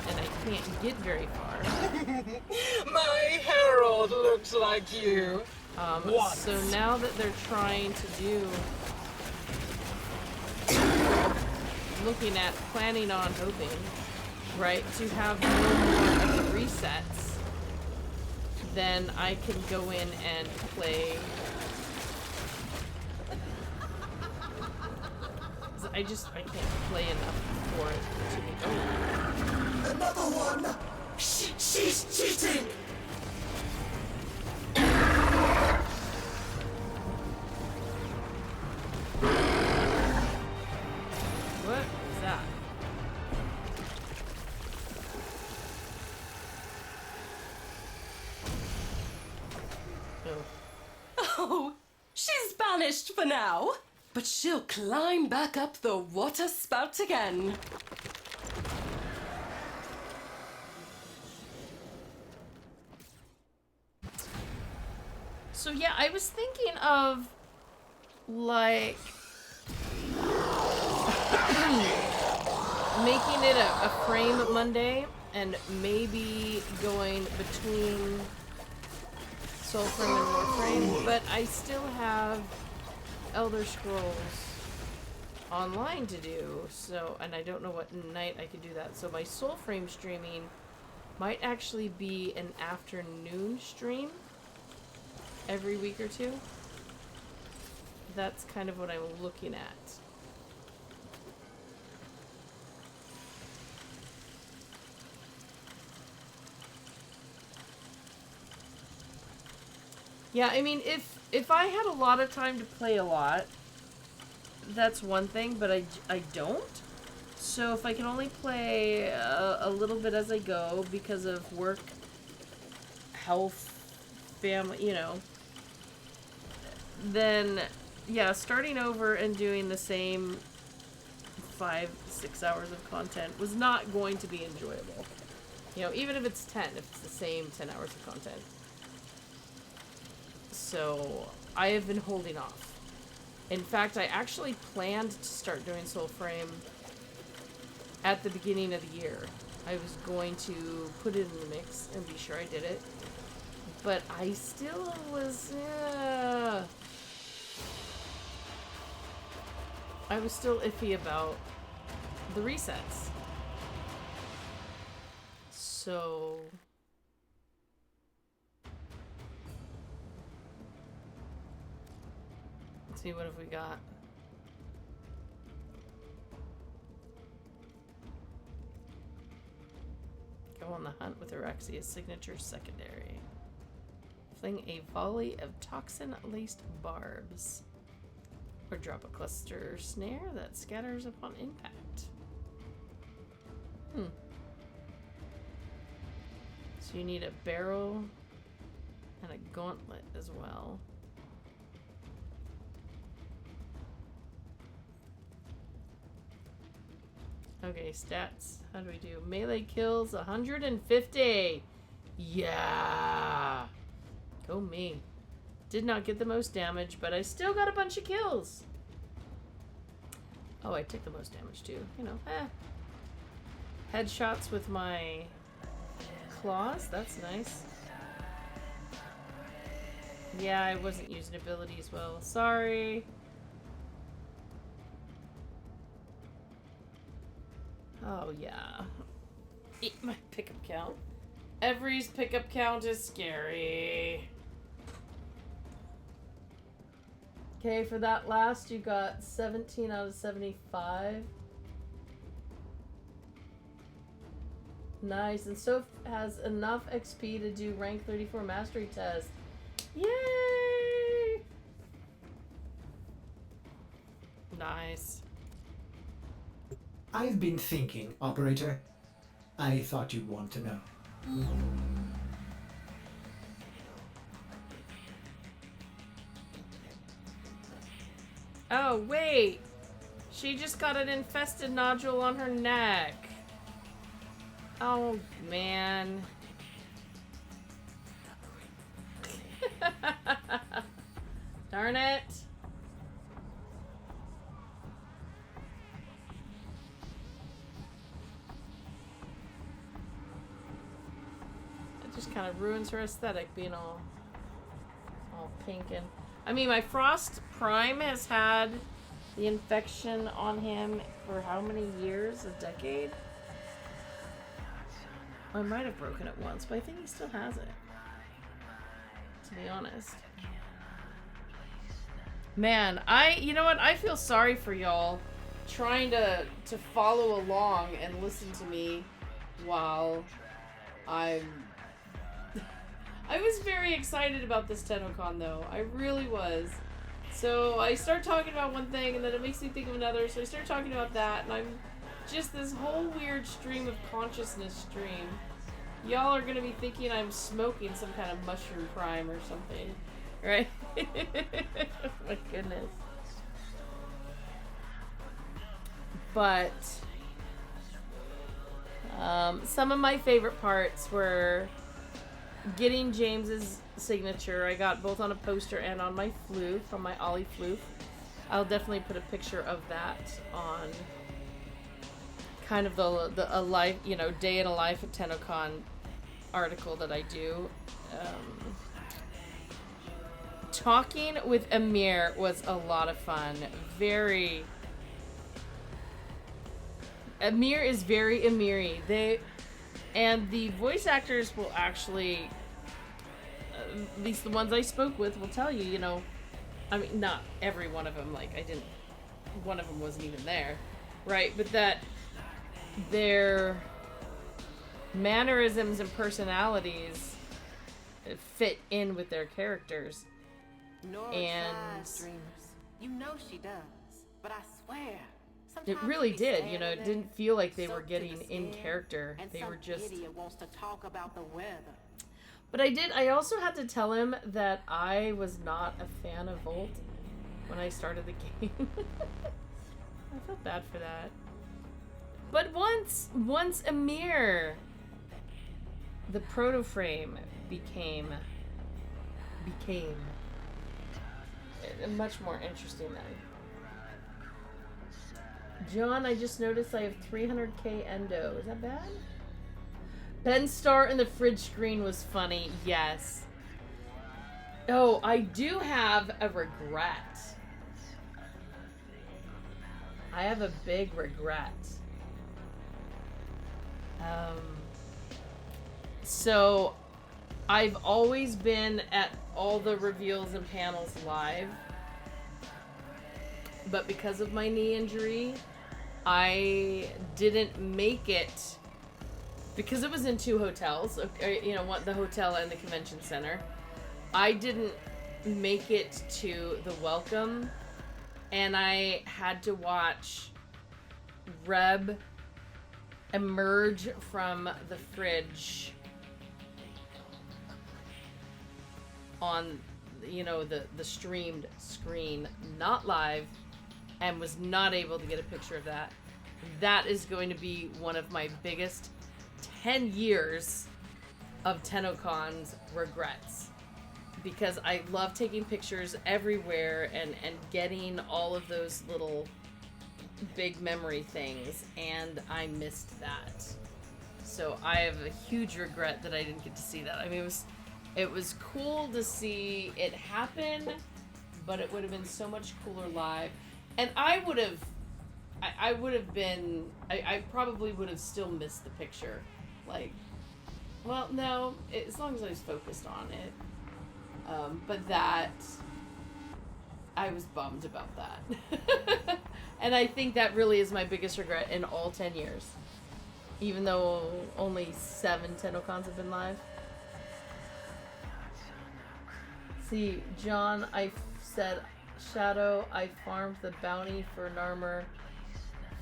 And I can't get very far. My herald looks like you. Once. So now that they're trying to do, looking at, planning on, hoping, right, to have no more of the resets, then I can go in and play. I can't play enough for it to be over. Another one! She's cheating! vanished for now, but she'll climb back up the water spout again. So yeah, I was thinking of like making it a frame Monday and maybe going between Soulframe and Warframe, but I still have Elder Scrolls Online to do, so, and I don't know what night I could do that, so my Soulframe streaming might actually be an afternoon stream every week or two. That's kind of what I'm looking at. Yeah, I mean, if I had a lot of time to play a lot, that's one thing, but I don't. So if I can only play a little bit as I go because of work, health, family, you know, then yeah, starting over and doing the same 5-6 hours of content was not going to be enjoyable. You know, even if it's 10, if it's the same 10 hours of content. So I have been holding off. In fact, I actually planned to start doing Soulframe at the beginning of the year. I was going to put it in the mix and be sure I did it. But I still was, I was still iffy about the resets. So let's see, what have we got? Go on the hunt with Erexia's signature secondary. Fling a volley of toxin-laced barbs. Or drop a cluster snare that scatters upon impact. So you need a barrel and a gauntlet as well. Okay, stats. How do we do? Melee kills 150. Yeah. Go me. Did not get the most damage, but I still got a bunch of kills. Oh, I took the most damage too. You know, headshots with my claws. That's nice. Yeah, I wasn't using abilities well. Sorry. Oh, yeah. Eat my pickup count. Every's pickup count is scary. Okay, for that last, you got 17 out of 75. Nice. And Soph has enough XP to do rank 34 mastery test. Yay! Nice. I've been thinking, operator. I thought you'd want to know. Oh, wait. She just got an infested nodule on her neck. Oh, man. Darn it. It just kind of ruins her aesthetic being all pink and... I mean, my Frost Prime has had the infection on him for how many years? A decade? I might have broken it once, but I think he still has it. To be honest. Man, you know what? I feel sorry for y'all trying to follow along and listen to me while I was very excited about this TennoCon though. I really was. So I start talking about one thing and then it makes me think of another. So I start talking about that and I'm just this whole weird stream of consciousness stream. Y'all are gonna be thinking I'm smoking some kind of mushroom prime or something. right? My goodness. But some of my favorite parts were getting James's signature. I got both on a poster and on my floof, on my Ollie floof. I'll definitely put a picture of that on kind of a life, you know, day in a life at TennoCon article that I do. Talking with Amir was a lot of fun. Amir is very Amiri. And the voice actors will actually, at least the ones I spoke with, will tell you, you know, I mean, not every one of them, like, one of them wasn't even there, right? But that their mannerisms and personalities fit in with their characters. Nora And tries, dreamers. You know she does, but I swear. it really did, you know, it didn't feel like they were getting in character. And they some were just... idiot wants to talk about the weather. But I also had to tell him that I was not a fan of Volt when I started the game. I felt bad for that. But once Amir, the proto-frame became much more interesting then. John, I just noticed I have 300k endo. Is that bad? Ben Starr in the fridge screen was funny. Yes. Oh, I do have a regret. I have a big regret. So I've always been at all the reveals and panels live, but because of my knee injury, I didn't make it because it was in 2 hotels, you know, the hotel and the convention center. I didn't make it to the welcome, and I had to watch Reb emerge from the fridge on, you know, the streamed screen, not live, and was not able to get a picture of that. That is going to be one of my biggest 10 years of TennoCon's regrets, because I love taking pictures everywhere and getting all of those little big memory things, and I missed that. So I have a huge regret that I didn't get to see that. I mean, it was cool to see it happen, but it would have been so much cooler live. And I probably would have still missed the picture. Like, well, no, as long as I was focused on it. But that, I was bummed about that. And I think that really is my biggest regret in all 10 years. Even though only 7 TennoCons have been live. See, John, I said, Shadow, I farmed the bounty for Narmer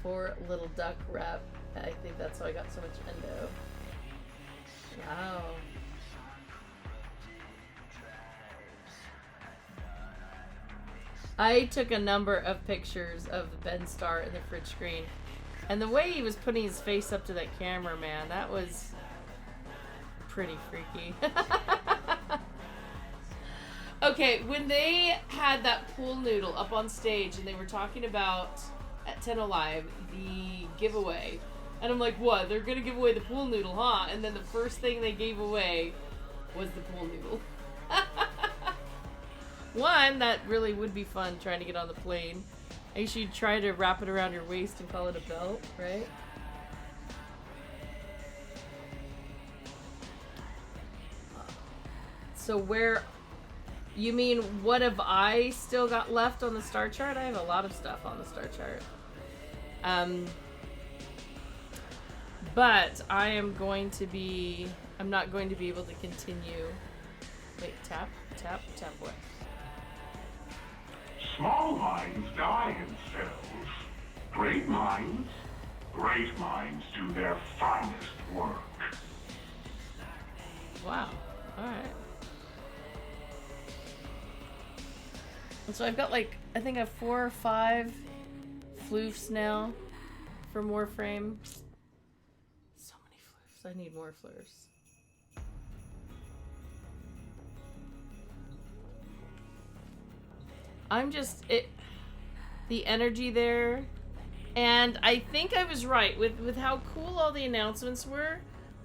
for Little Duck rep. I think that's how I got so much endo. Wow. I took a number of pictures of Ben Starr in the fridge screen, and the way he was putting his face up to that camera, man, that was pretty freaky. Okay, when they had that pool noodle up on stage and they were talking about at Tenno Live the giveaway, and I'm like, what? They're gonna give away the pool noodle, huh? And then the first thing they gave away was the pool noodle. One, that really would be fun trying to get on the plane. You should try to wrap it around your waist and call it a belt, right? So where, you mean what have I still got left on the star chart? I have a lot of stuff on the star chart. But I'm not going to be able to continue. Wait, tap, what? Small minds die in cells. Great minds do their finest work. Wow. Alright. And so I've got like, I think I have 4 or 5 floofs now from Warframe. So many floofs. I need more floofs. I'm just, the energy there. And I think I was right with how cool all the announcements were.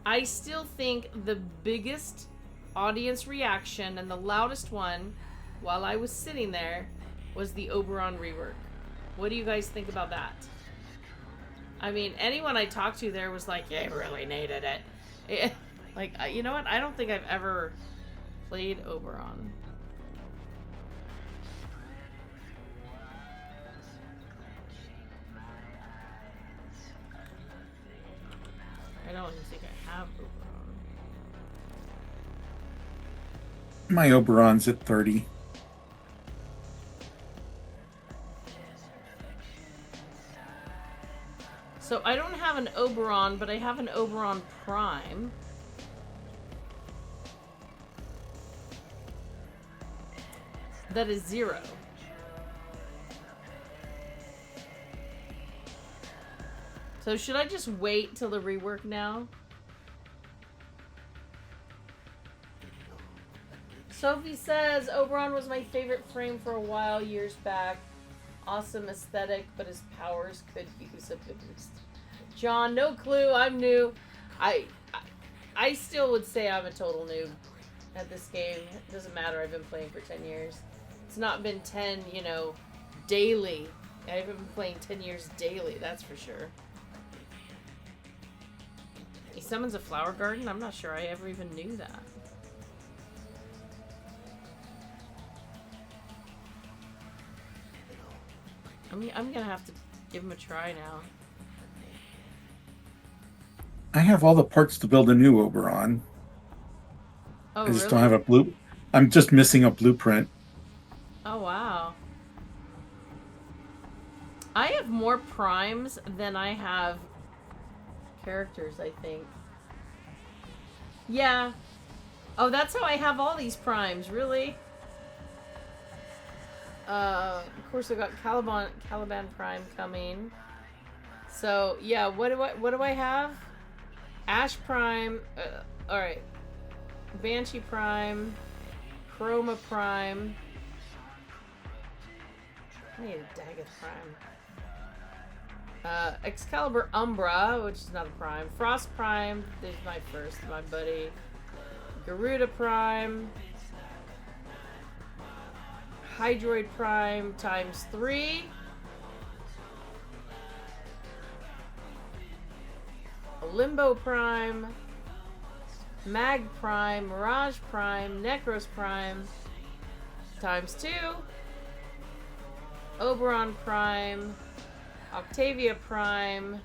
I still think the biggest audience reaction and the loudest one while I was sitting there was the Oberon rework. What do you guys think about that? I mean, anyone I talked to there was like, yeah, I really needed it. Like, you know what? I don't think I've ever played Oberon. I don't even think I have Oberon. My Oberon's at 30. So I don't have an Oberon, but I have an Oberon Prime. That is 0. So should I just wait till the rework now? Sophie says, Oberon was my favorite frame for a while, years back. Awesome aesthetic, but his powers could use a boost. John, no clue. I'm new. I still would say I'm a total noob at this game. It doesn't matter. I've been playing for 10 years. It's not been 10, you know, daily. I haven't been playing 10 years daily, that's for sure. He summons a flower garden? I'm not sure I ever even knew that. I mean, I'm gonna have to give him a try now. I have all the parts to build a new Oberon. Oh, I just really? don't have a blue. I'm just missing a blueprint. Oh, wow. I have more primes than I have characters, I think. Yeah. Oh, that's how I have all these primes, really? Of course, I got Caliban Prime coming. So yeah, what do I have? Ash Prime. All right. Banshee Prime. Chroma Prime. I need a Daggett Prime. Excalibur Umbra, which is not a Prime. Frost Prime. This is my buddy. Garuda Prime. Hydroid Prime times 3. Limbo Prime. Mag Prime. Mirage Prime. Necros Prime times 2. Oberon Prime. Octavia Prime.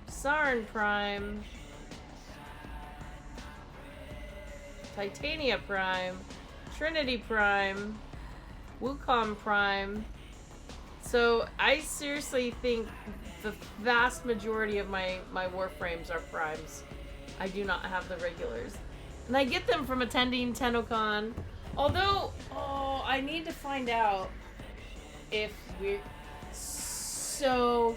Sarin Prime. Titania Prime. Trinity Prime, Wukong Prime. So I seriously think the vast majority of my Warframes are primes. I do not have the regulars. And I get them from attending TennoCon. Although, I need to find out if we're... So,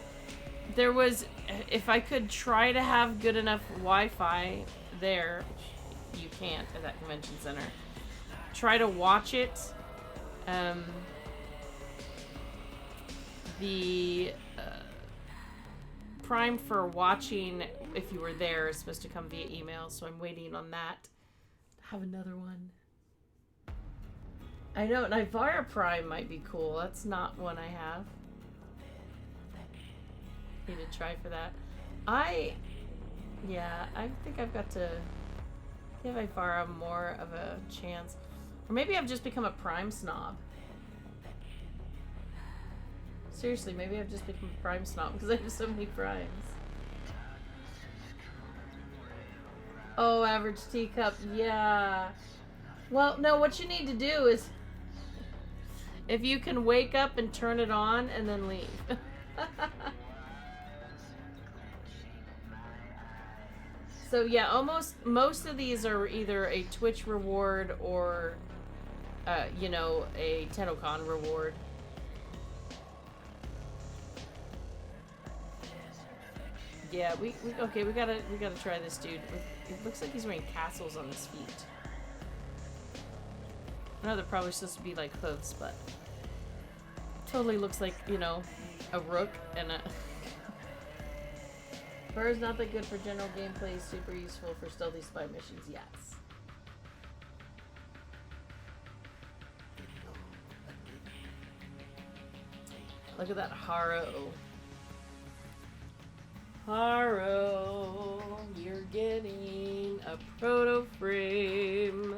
there was... If I could try to have good enough Wi-Fi there, you can't at that convention center. Try to watch it. The Prime for watching, if you were there, is supposed to come via email, so I'm waiting on that. Have another one. I know, an Ivara Prime might be cool. That's not one I have. Need to try for that. Yeah, I think I've got to give Ivara more of a chance. Or maybe I've just become a Prime snob. Seriously, maybe I've just become a Prime snob because I have so many Primes. Oh, average teacup, yeah. Well, no, what you need to do is, if you can wake up and turn it on and then leave. So yeah, most of these are either a Twitch reward or you know, a TennoCon reward. Yeah, we gotta try this dude. It looks like he's wearing castles on his feet. I know they're probably supposed to be like hooves, but totally looks like, you know, a rook and a fur is not that good for general gameplay, super useful for stealthy spy missions, yes. Look at that Haro. Haro, you're getting a proto frame.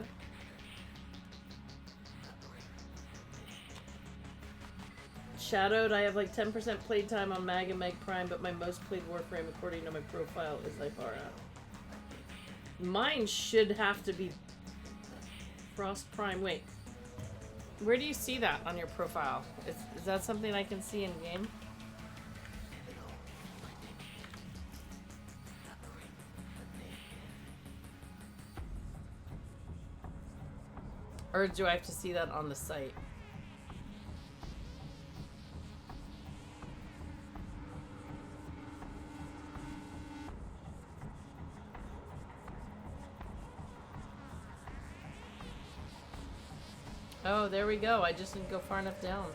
Shadowed, I have like 10% playtime on Mag and Meg Prime, but my most played Warframe according to my profile is Ipara. Mine should have to be Frost Prime. Wait, where do you see that on your profile? Is that something I can see in game? Or do I have to see that on the site? Oh, there we go. I just didn't go far enough down.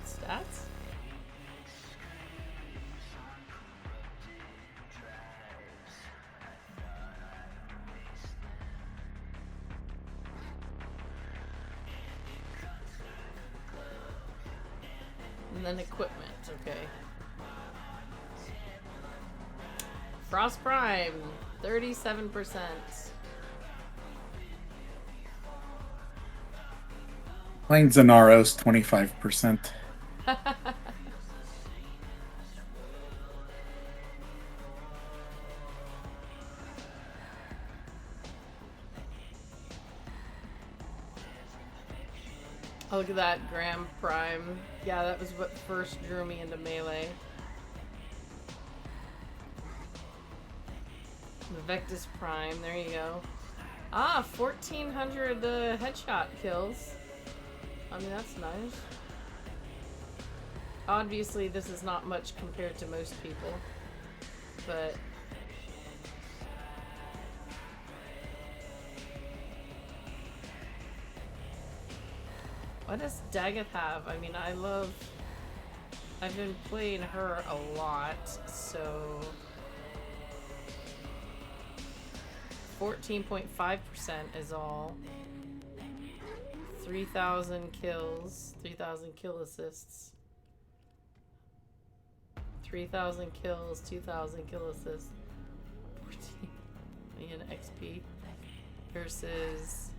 Stats? And then equipment, okay. Frost Prime, 37%. Mine's an RO's 25%. Oh, look at that, Graham Prime. Yeah, that was what first drew me into Melee. The Vectus Prime, there you go. Ah, 1,400 headshot kills. I mean, that's nice. Obviously, this is not much compared to most people, but... What does Daggett have? I mean, I've been playing her a lot, so... 14.5% is all. 3,000 kills, 3,000 kill assists. 3,000 kills, 2,000 kill assists. 14 million XP versus...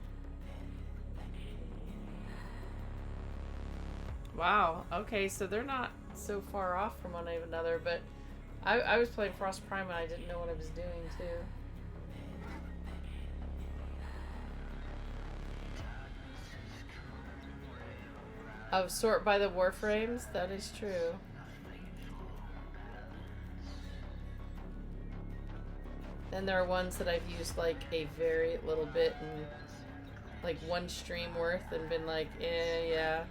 Wow, okay, so they're not so far off from one another, but I was playing Frost Prime and I didn't know what I was doing too. Oh, sort by the Warframes? That is true. And there are ones that I've used like a very little bit and like one stream worth and been like, yeah.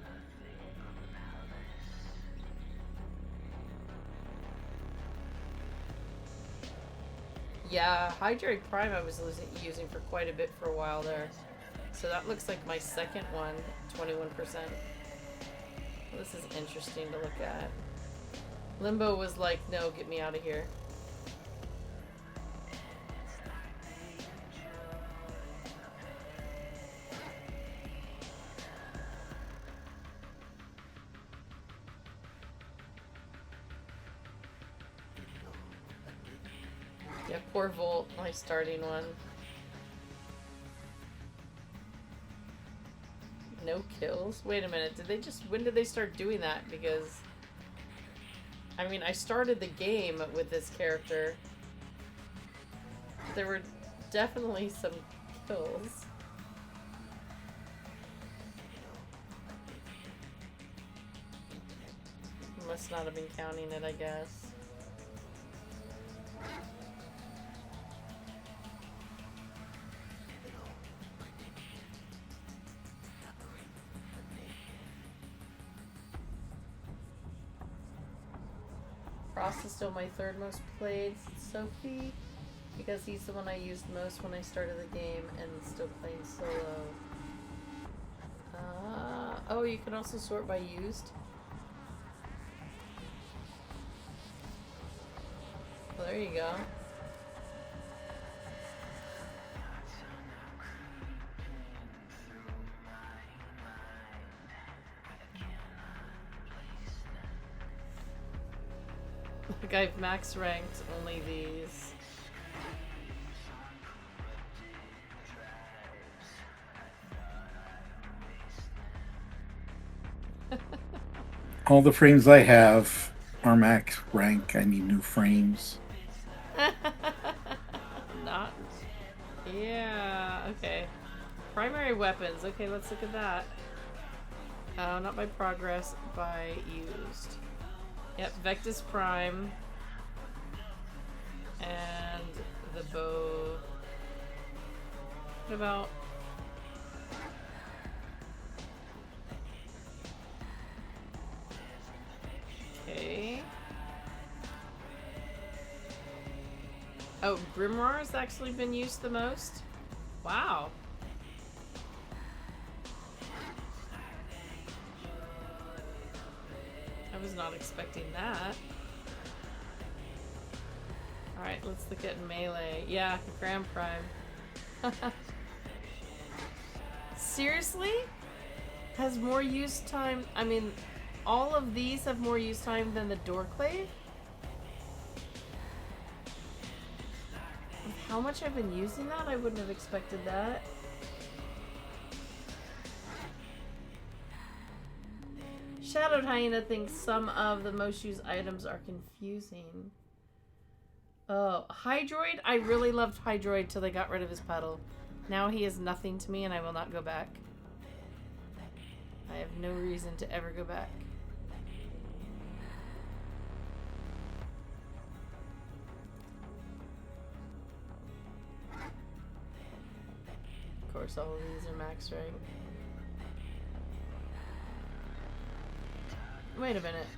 Yeah, Hydrate Prime I was using for quite a bit for a while there. So that looks like my second one, 21%. This is interesting to look at. Limbo was like, no, get me out of here. Yeah, poor Volt, my starting one. No kills? Wait a minute, when did they start doing that? Because, I mean, I started the game with this character. There were definitely some kills. must not have been counting it, I guess. Frost is still my third most played Sophie, because he's the one I used most when I started the game and still playing solo. Oh, you can also sort by used. Well, there you go. Like I've max ranked only these. All the frames I have are max rank. I need new frames. Not. Yeah, okay. Primary weapons. Okay, let's look at that. Not by progress, by used. Yep, Vectis Prime. And the bow. What about... Okay. Oh, Grimoire's actually been used the most? Wow. I was not expecting that. Alright, let's look at melee. Yeah, Grand Prime. Seriously? Has more use time? I mean, all of these have more use time than the Doorclave? With how much I've been using that, I wouldn't have expected that. Shadowed Hyena thinks some of the most used items are confusing. Oh, Hydroid? I really loved Hydroid till they got rid of his pedal. Now he is nothing to me and I will not go back. I have no reason to ever go back. Of course, all of these are max rank. Wait a minute.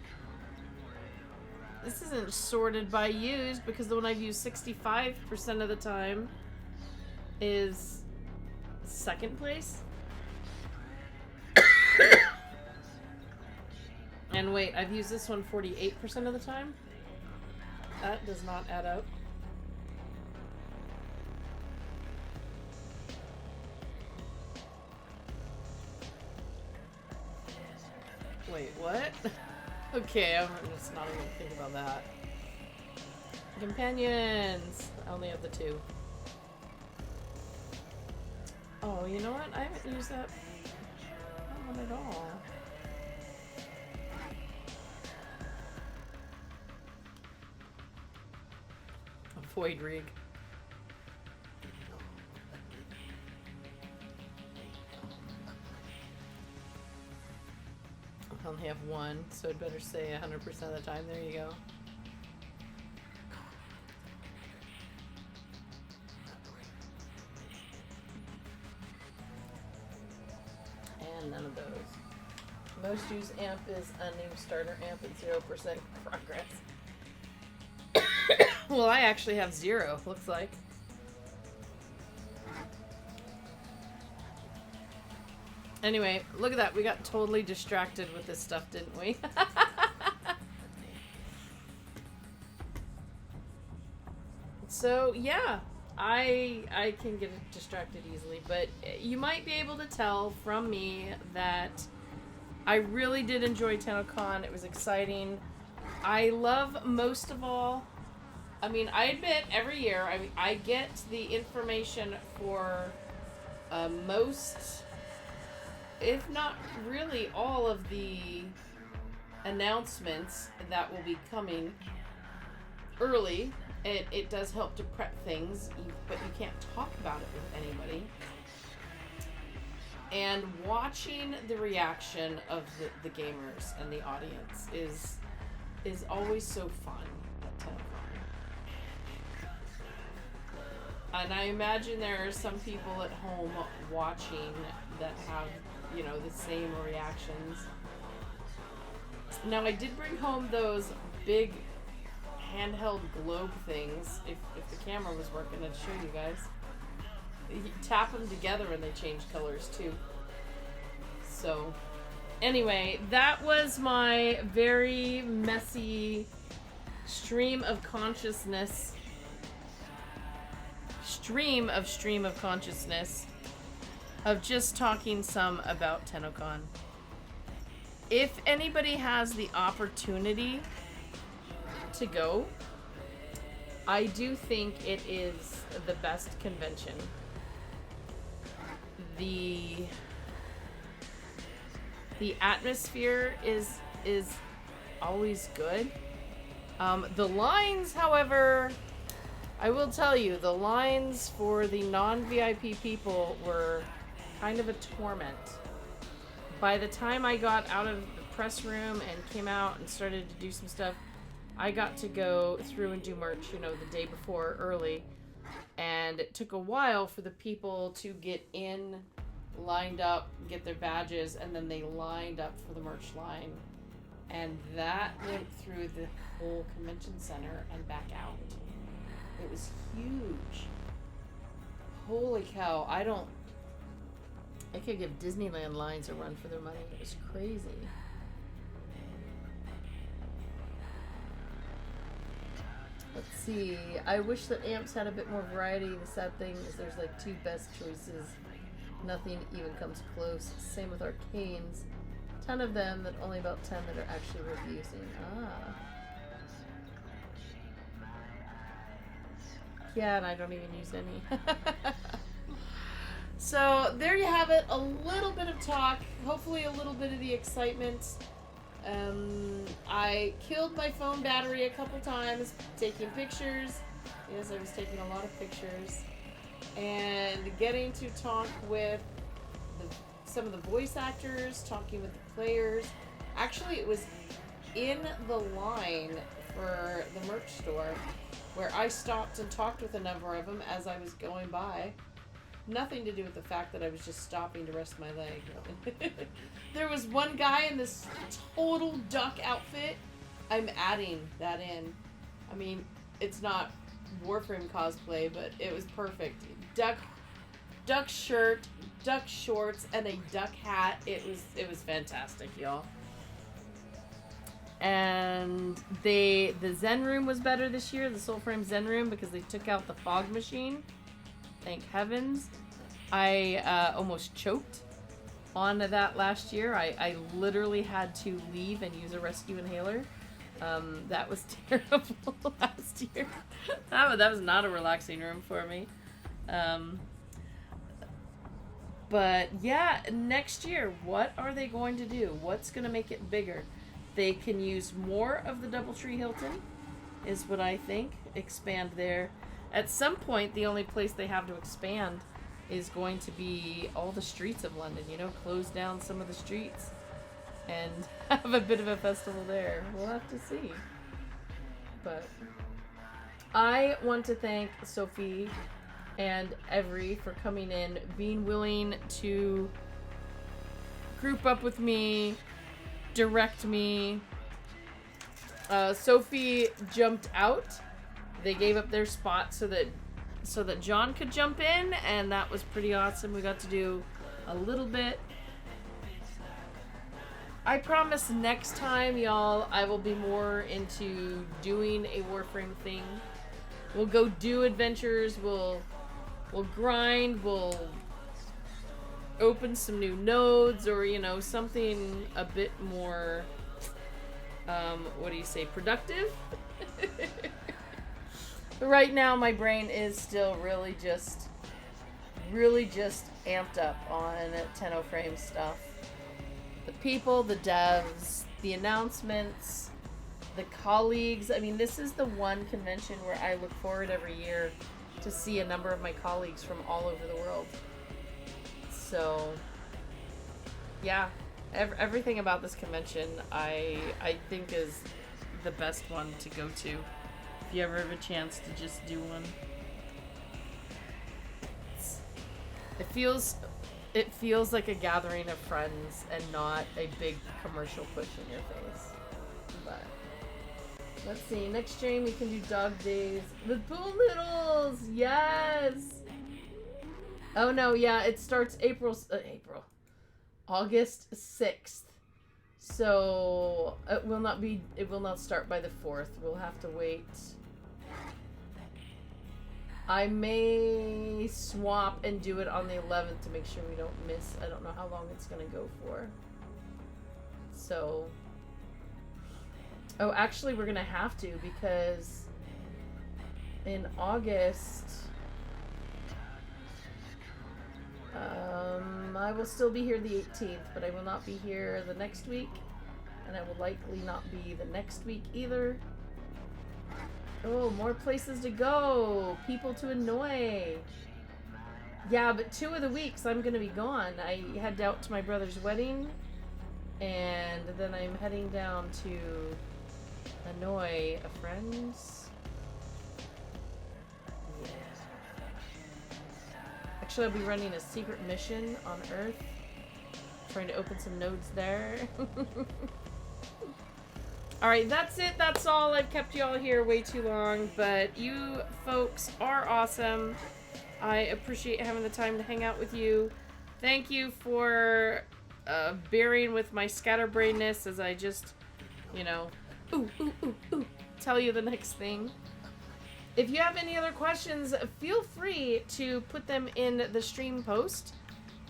This isn't sorted by used because the one I've used 65% of the time is second place. And wait, I've used this one 48% of the time? That does not add up. Wait, what? Okay, I'm just not even thinking about that. Companions! I only have the 2. Oh, you know what? I haven't used that one at all. Void Rig. I only have 1, so I'd better say 100% of the time. There you go. And none of those. Most used amp is unnamed starter amp at 0% progress. Well, I actually have 0, looks like. Anyway, look at that. We got totally distracted with this stuff, didn't we? So, yeah. I can get distracted easily, but you might be able to tell from me that I really did enjoy TennoCon. It was exciting. I love most of all, I mean, I admit every year I get the information for most, if not really all of the announcements that will be coming early. It does help to prep things, but you can't talk about it with anybody. And watching the reaction of the gamers and the audience is is always so fun at TennoCon. And I imagine there are some people at home watching that have, you know, the same reactions. Now, I did bring home those big handheld globe things. If the camera was working, I'd show you guys. You tap them together and they change colors too. So, anyway, that was my very messy stream of consciousness of just talking some about TennoCon. If anybody has the opportunity to go, I do think it is the best convention. The atmosphere is always good. The lines, however, I will tell you, the lines for the non-VIP people were kind of a torment. By the time I got out of the press room and came out and started to do some stuff, I got to go through and do merch, you know, the day before early. And it took a while for the people to get in, lined up, get their badges, and then they lined up for the merch line. And that went through the whole convention center and back out. It was huge. Holy cow, I could give Disneyland lines a run for their money. It was crazy. Let's see. I wish that Amps had a bit more variety. The sad thing is there's like 2 best choices. Nothing even comes close. Same with Arcanes. 10 of them, but only about 10 that are actually worth using. Ah. Yeah, and I don't even use any. So, there you have it. A little bit of talk. Hopefully a little bit of the excitement. I killed my phone battery a couple times taking pictures. Yes, I was taking a lot of pictures. And getting to talk with some of the voice actors, talking with the players. Actually, it was in the line for the merch store where I stopped and talked with a number of them as I was going by. Nothing to do with the fact that I was just stopping to rest my leg. There was one guy in this total duck outfit. I'm adding that in. I mean, it's not Warframe cosplay, but it was perfect. Duck shirt, duck shorts, and a duck hat. It was fantastic, y'all. And the Zen room was better this year, the Soulframe Zen room, because they took out the fog machine. Thank heavens. I almost choked on that last year. I literally had to leave and use a rescue inhaler. That was terrible last year. That was not a relaxing room for me. But yeah, next year, what are they going to do? What's going to make it bigger? They can use more of the Doubletree Hilton, is what I think. Expand there. At some point, the only place they have to expand is going to be all the streets of London, you know, close down some of the streets and have a bit of a festival there. We'll have to see. But I want to thank Sophie and Every for coming in, being willing to group up with me, direct me. Sophie jumped out. They gave up their spot so that John could jump in, and that was pretty awesome. We got to do a little bit. I promise next time, y'all, I will be more into doing a Warframe thing. We'll go do adventures, we'll grind, we'll open some new nodes, or, you know, something a bit more, what do you say, productive? Right now, my brain is still really just amped up on TennoFrame stuff. The people, the devs, the announcements, the colleagues. I mean, this is the one convention where I look forward every year to see a number of my colleagues from all over the world. So, yeah, everything about this convention I think is the best one to go to if you ever have a chance to just do one. It feels like a gathering of friends and not a big commercial push in your face. But let's see. Next stream we can do dog days with pool noodles. Yes. Oh no, yeah, it starts August 6th. So it will not start by the 4th. We'll have to wait. I may swap and do it on the 11th to make sure we don't miss. I don't know how long it's gonna go for. So, oh, actually we're gonna have to, because in August, I will still be here the 18th, but I will not be here the next week, and I will likely not be the next week either. Oh, more places to go. People to annoy. Yeah, but 2 of the weeks I'm going to be gone. I head out to my brother's wedding, and then I'm heading down to annoy a friend's. Yeah. Actually, I'll be running a secret mission on Earth. Trying to open some nodes there. Alright, that's it. That's all. I've kept you all here way too long, but you folks are awesome. I appreciate having the time to hang out with you. Thank you for bearing with my scatterbrainness as I just, you know, tell you the next thing. If you have any other questions, feel free to put them in the stream post.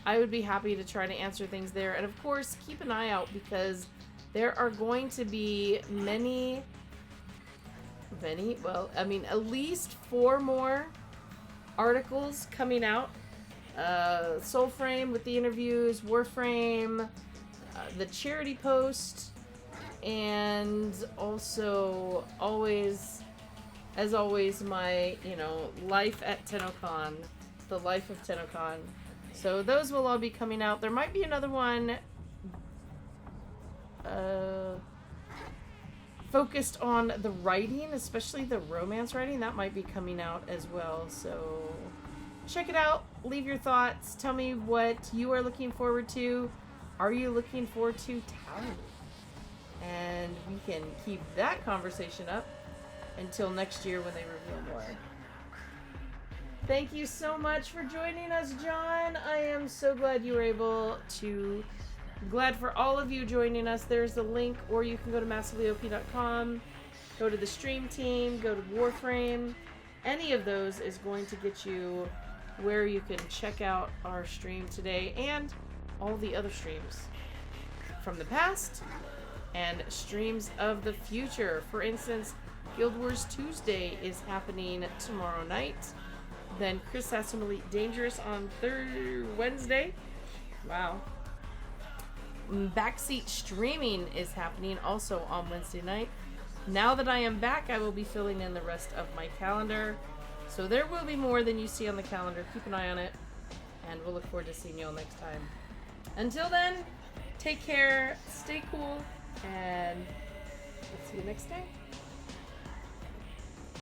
I would be happy to try to answer things there. And of course, keep an eye out, because there are going to be well, I mean, at least 4 more articles coming out. Soulframe with the interviews, Warframe, the charity post, and also as always, my, you know, life at TennoCon, the life of TennoCon. So those will all be coming out. There might be another one focused on the writing, especially the romance writing. That might be coming out as well. So check it out. Leave your thoughts. Tell me what you are looking forward to. Are you looking forward to talent? And we can keep that conversation up until next year when they reveal more. Thank you so much for joining us, John. I am so glad you were able to. Glad for all of you joining us. There's the link, or you can go to massivelyop.com, go to the stream team, go to Warframe. Any of those is going to get you where you can check out our stream today and all the other streams from the past and streams of the future. For instance, Guild Wars Tuesday is happening tomorrow night. Then Chris has some Elite Dangerous on Wednesday. Wow. Backseat streaming is happening also on Wednesday night. Now that I am back, I will be filling in the rest of my calendar. So there will be more than you see on the calendar. Keep an eye on it. And we'll look forward to seeing you all next time. Until then, take care, stay cool, and we'll see you next time.